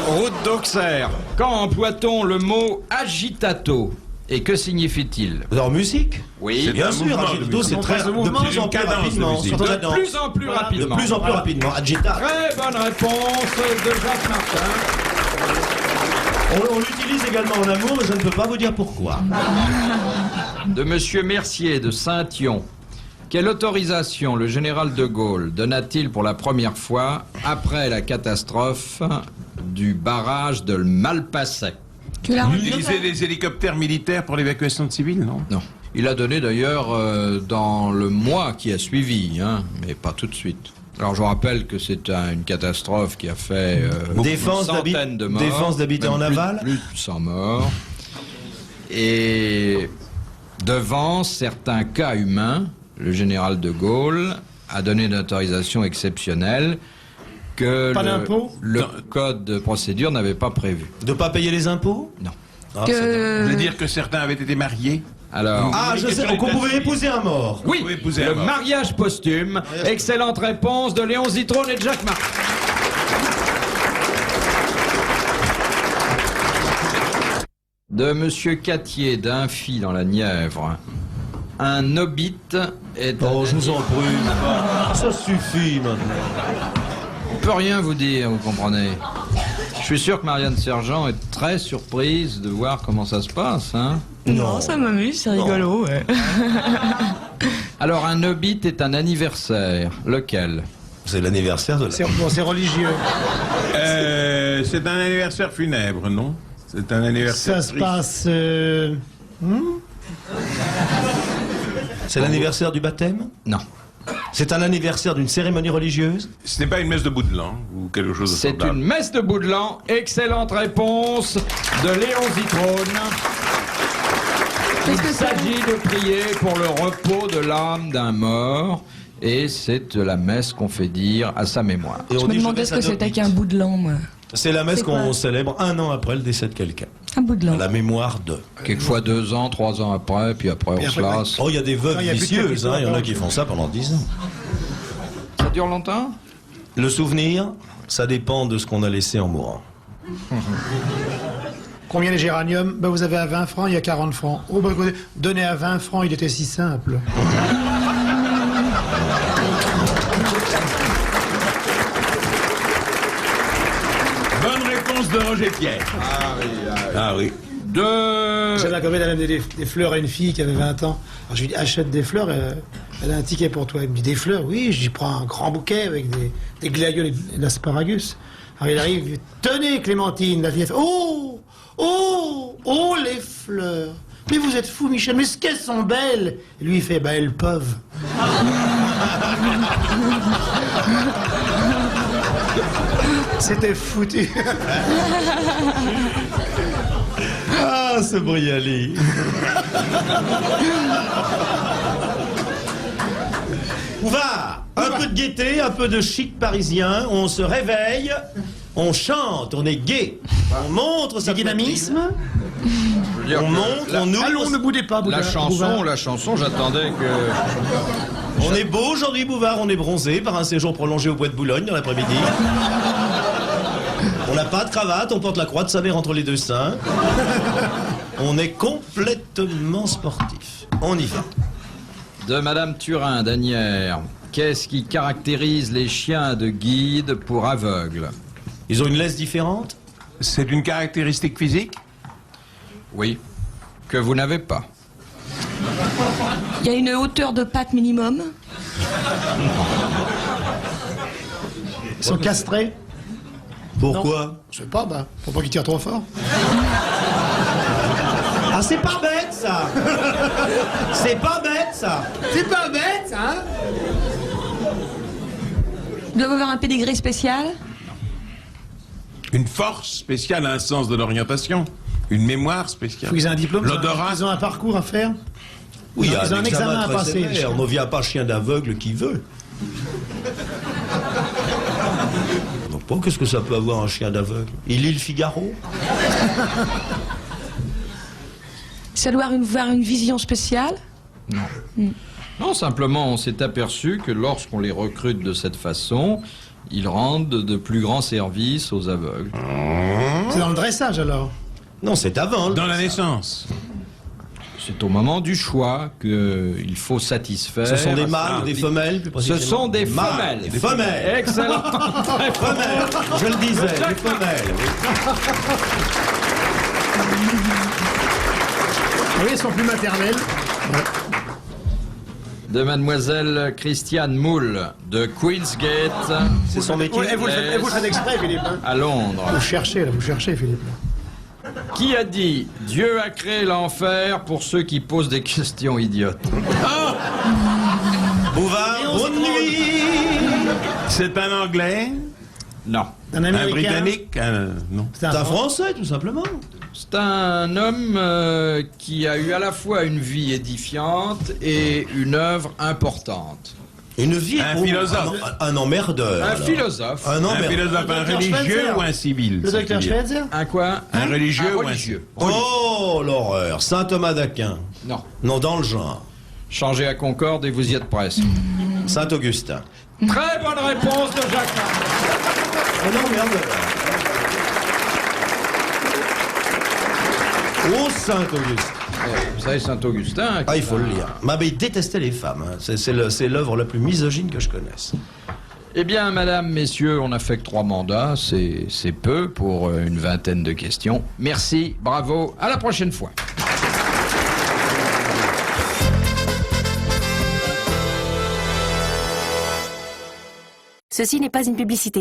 Speaker 2: Route d'Auxerre. Quand emploie-t-on le mot agitato? Et que signifie-t-il?
Speaker 5: Leur musique?
Speaker 2: Oui,
Speaker 5: C'est bien
Speaker 4: un
Speaker 5: sûr,
Speaker 4: mouvement de
Speaker 5: agitato,
Speaker 4: musique.
Speaker 5: c'est très de
Speaker 6: mouvement,
Speaker 5: plus en plus
Speaker 4: cadence de
Speaker 5: rapidement.
Speaker 4: musique.
Speaker 5: Surtout la
Speaker 2: de
Speaker 5: danse.
Speaker 2: plus en plus
Speaker 5: De
Speaker 2: rapidement.
Speaker 5: plus en plus rapidement. Agita.
Speaker 2: Très bonne réponse de Jacques Martin.
Speaker 5: On l'utilise également en amour, mais je ne peux pas vous dire pourquoi.
Speaker 2: De Monsieur Mercier de Saint-Yon. Quelle autorisation le général de Gaulle donna-t-il pour la première fois après la catastrophe du barrage de Malpasset?
Speaker 3: Tu l'as remis
Speaker 4: Utiliser des hélicoptères militaires pour l'évacuation de civils, non?
Speaker 2: Non. Il a donné d'ailleurs dans le mois qui a suivi, hein, mais pas tout de suite. Alors je vous rappelle que c'est une catastrophe qui a fait
Speaker 5: Défense
Speaker 2: une centaine de morts.
Speaker 5: défense d'habiter
Speaker 2: même
Speaker 5: en aval.
Speaker 2: Plus de 100 morts. Et devant certains cas humains, le général de Gaulle a donné une autorisation exceptionnelle que
Speaker 6: Pas d'impôt?
Speaker 2: le code de procédure n'avait pas prévu.
Speaker 5: De pas payer les impôts?
Speaker 2: Non.
Speaker 5: Ah, c'est
Speaker 4: Vous voulez dire que certains avaient été mariés?
Speaker 2: Alors.
Speaker 5: Ah, je sais, qu'on pouvait épouser un mort.
Speaker 2: Oui,
Speaker 4: épouser
Speaker 2: le
Speaker 4: un mort.
Speaker 2: mariage posthume. Excellente réponse de Léon Zitrone et de Jacques Martin. De Monsieur Cattier d'Infy dans la Nièvre. Un hobbit est...
Speaker 5: Oh, je vous en prie. Ça suffit maintenant.
Speaker 2: On peut rien vous dire, vous comprenez. Je suis sûr que Marianne Sergent est très surprise de voir comment ça se passe, hein.
Speaker 3: Non, ça m'amuse, c'est rigolo, ouais.
Speaker 2: Alors, un hobbit est un anniversaire. Lequel?
Speaker 5: C'est l'anniversaire de la...
Speaker 6: C'est religieux.
Speaker 4: C'est un anniversaire funèbre, non? C'est un anniversaire
Speaker 6: Ça se
Speaker 4: triste.
Speaker 6: passe...
Speaker 5: C'est l'anniversaire du baptême?
Speaker 2: Non.
Speaker 5: C'est un anniversaire d'une cérémonie religieuse?
Speaker 4: Ce n'est pas une messe de bout de l'an ou quelque chose de
Speaker 2: C'est
Speaker 4: semblable.
Speaker 2: une messe de bout de l'an. Excellente réponse de Léon Zitrone. Il s'agit de prier pour le repos de l'âme d'un mort. Et c'est la messe qu'on fait dire à sa mémoire.
Speaker 5: Et
Speaker 3: Je me demandais ce que c'était qu'un bout de l'an, moi.
Speaker 5: C'est la messe
Speaker 3: C'est quoi
Speaker 5: qu'on célèbre un an après le décès de quelqu'un.
Speaker 3: Un bout de
Speaker 5: À
Speaker 3: l'an.
Speaker 5: la mémoire de.
Speaker 2: Quelquefois 2 ans, 3 ans après, puis après on se lasse.
Speaker 5: Oh, il y a des veuves
Speaker 6: Non, il y a plus de
Speaker 5: vicieuses,
Speaker 6: capitaux
Speaker 5: hein. Il y en a
Speaker 6: encore.
Speaker 5: qui font ça pendant 10 ans.
Speaker 2: Ça dure longtemps?
Speaker 5: Le souvenir, ça dépend de ce qu'on a laissé en mourant.
Speaker 6: Combien les géraniums? Ben, vous avez à 20 francs, il y a 40 francs. Oh, ben, écoutez, donner à 20 francs, il était si simple.
Speaker 4: Bonne réponse de Roger Pierre. Ah oui.
Speaker 2: De...
Speaker 6: J'avais un copain qui avait amené des fleurs à une fille qui avait 20 ans. Alors je lui dis, achète des fleurs, elle a un ticket pour toi. Il me dit, des fleurs? Oui, j'y prends un grand bouquet avec des glaïeuls et de l'asparagus. Alors il arrive, il dit, tenez Clémentine, la fille, elle fait, oh, oh, oh les fleurs. Mais vous êtes fou, Michel, mais ce qu'elles sont belles. Et lui, il fait, bah elles peuvent. C'était foutu.
Speaker 5: Ah, ce Brialy. Bouvard, un peu de gaieté, un peu de chic parisien, on se réveille, on chante, on est gai, on montre sa
Speaker 6: dynamisme.
Speaker 5: On monte, on ouvre.
Speaker 6: Allons, ne boudez pas,
Speaker 2: La
Speaker 6: Bouvard.
Speaker 2: chanson, j'attendais que...
Speaker 5: On est beau aujourd'hui, Bouvard, on est bronzé par un séjour prolongé au Bois de Boulogne dans l'après-midi. On n'a pas de cravate, on porte la croix de sa mère entre les deux seins. On est complètement sportif. On y va.
Speaker 2: De Madame Turin d'Anières. Qu'est-ce qui caractérise les chiens de guide pour aveugles?
Speaker 5: Ils ont une laisse différente?
Speaker 4: C'est une caractéristique physique?
Speaker 2: Oui. Que vous n'avez pas.
Speaker 3: Il y a une hauteur de patte minimum.
Speaker 6: Ils sont castrés.
Speaker 5: Pourquoi?
Speaker 6: Je sais pas, bah, pour pas qu'ils tirent trop fort.
Speaker 5: Ah, c'est pas bête, ça. C'est pas bête, ça.
Speaker 6: C'est pas bête, hein?
Speaker 3: Ils doivent avoir un pédigré spécial.
Speaker 4: Une force spéciale a un sens de l'orientation. Une mémoire spéciale.
Speaker 6: Faut qu'ils aient un diplôme.
Speaker 4: L'odorat.
Speaker 6: Ils ont un parcours à faire.
Speaker 5: Oui, il y a
Speaker 6: Ils ont
Speaker 5: un
Speaker 6: un
Speaker 5: examen
Speaker 6: examen à
Speaker 5: très
Speaker 6: passer, les
Speaker 5: sévère.
Speaker 6: chiens.
Speaker 5: On ne vient pas chien d'aveugle qui veut. Donc, pas qu'est-ce que ça peut avoir un chien d'aveugle? Il lit le Figaro?
Speaker 3: Ça doit avoir une vision spéciale.
Speaker 2: Non. Non, simplement, on s'est aperçu que lorsqu'on les recrute de cette façon, ils rendent de plus grands services aux aveugles.
Speaker 6: C'est dans le dressage, alors.
Speaker 5: Non, c'est avant.
Speaker 4: Dans la naissance.
Speaker 2: C'est au moment du choix qu'il faut satisfaire.
Speaker 5: Ce sont des mâles ou des femelles, plus
Speaker 2: Ce
Speaker 5: précisément?
Speaker 2: sont des
Speaker 5: Mâles,
Speaker 2: femelles.
Speaker 5: Des femelles.
Speaker 2: Excellent.
Speaker 5: Femelles. Je le disais, des femelles.
Speaker 6: Oui, elles sont plus maternelles.
Speaker 2: De Mademoiselle Christiane Moule de Queensgate.
Speaker 5: C'est son métier.
Speaker 6: Et vous le faites exprès, Philippe. Hein.
Speaker 2: À Londres.
Speaker 6: Vous cherchez, Philippe.
Speaker 2: Qui a dit « Dieu a créé l'enfer pour ceux qui posent des questions idiotes »
Speaker 5: Bouvard, bonne nuit.
Speaker 4: C'est un Anglais?
Speaker 2: Non.
Speaker 6: Un
Speaker 4: Un
Speaker 6: Américain.
Speaker 4: Britannique? Non.
Speaker 5: C'est un Français, tout simplement.
Speaker 2: C'est un homme qui a eu à la fois une vie édifiante et une œuvre importante.
Speaker 5: Une vie.
Speaker 4: Un philosophe.
Speaker 5: Un emmerdeur.
Speaker 2: Un
Speaker 5: alors.
Speaker 2: philosophe.
Speaker 5: Un
Speaker 4: Un
Speaker 5: emmerdeur.
Speaker 4: philosophe, un
Speaker 6: docteur
Speaker 4: religieux
Speaker 6: Schweitzer.
Speaker 4: ou un civil?
Speaker 6: Le docteur
Speaker 4: c'est-à-dire
Speaker 6: Schweitzer.
Speaker 2: Un quoi?
Speaker 4: Un religieux ou un
Speaker 2: religieux.
Speaker 5: Oh, l'horreur. Saint Thomas d'Aquin.
Speaker 2: Non.
Speaker 5: Non, dans le genre.
Speaker 2: Changez à Concorde et vous y êtes presque.
Speaker 5: Saint-Augustin.
Speaker 2: Très bonne réponse de Jacques.
Speaker 5: Oh non, merde. Oh, Saint-Augustin.
Speaker 2: Vous savez, Saint-Augustin...
Speaker 5: Ah, il faut le lire. Mais il détestait les femmes. Hein. C'est l'œuvre la plus misogyne que je connaisse.
Speaker 2: Eh bien, madame, messieurs, on n'a fait que 3 mandats. C'est peu pour une vingtaine de questions. Merci, bravo, à la prochaine fois.
Speaker 10: Ceci n'est pas une publicité.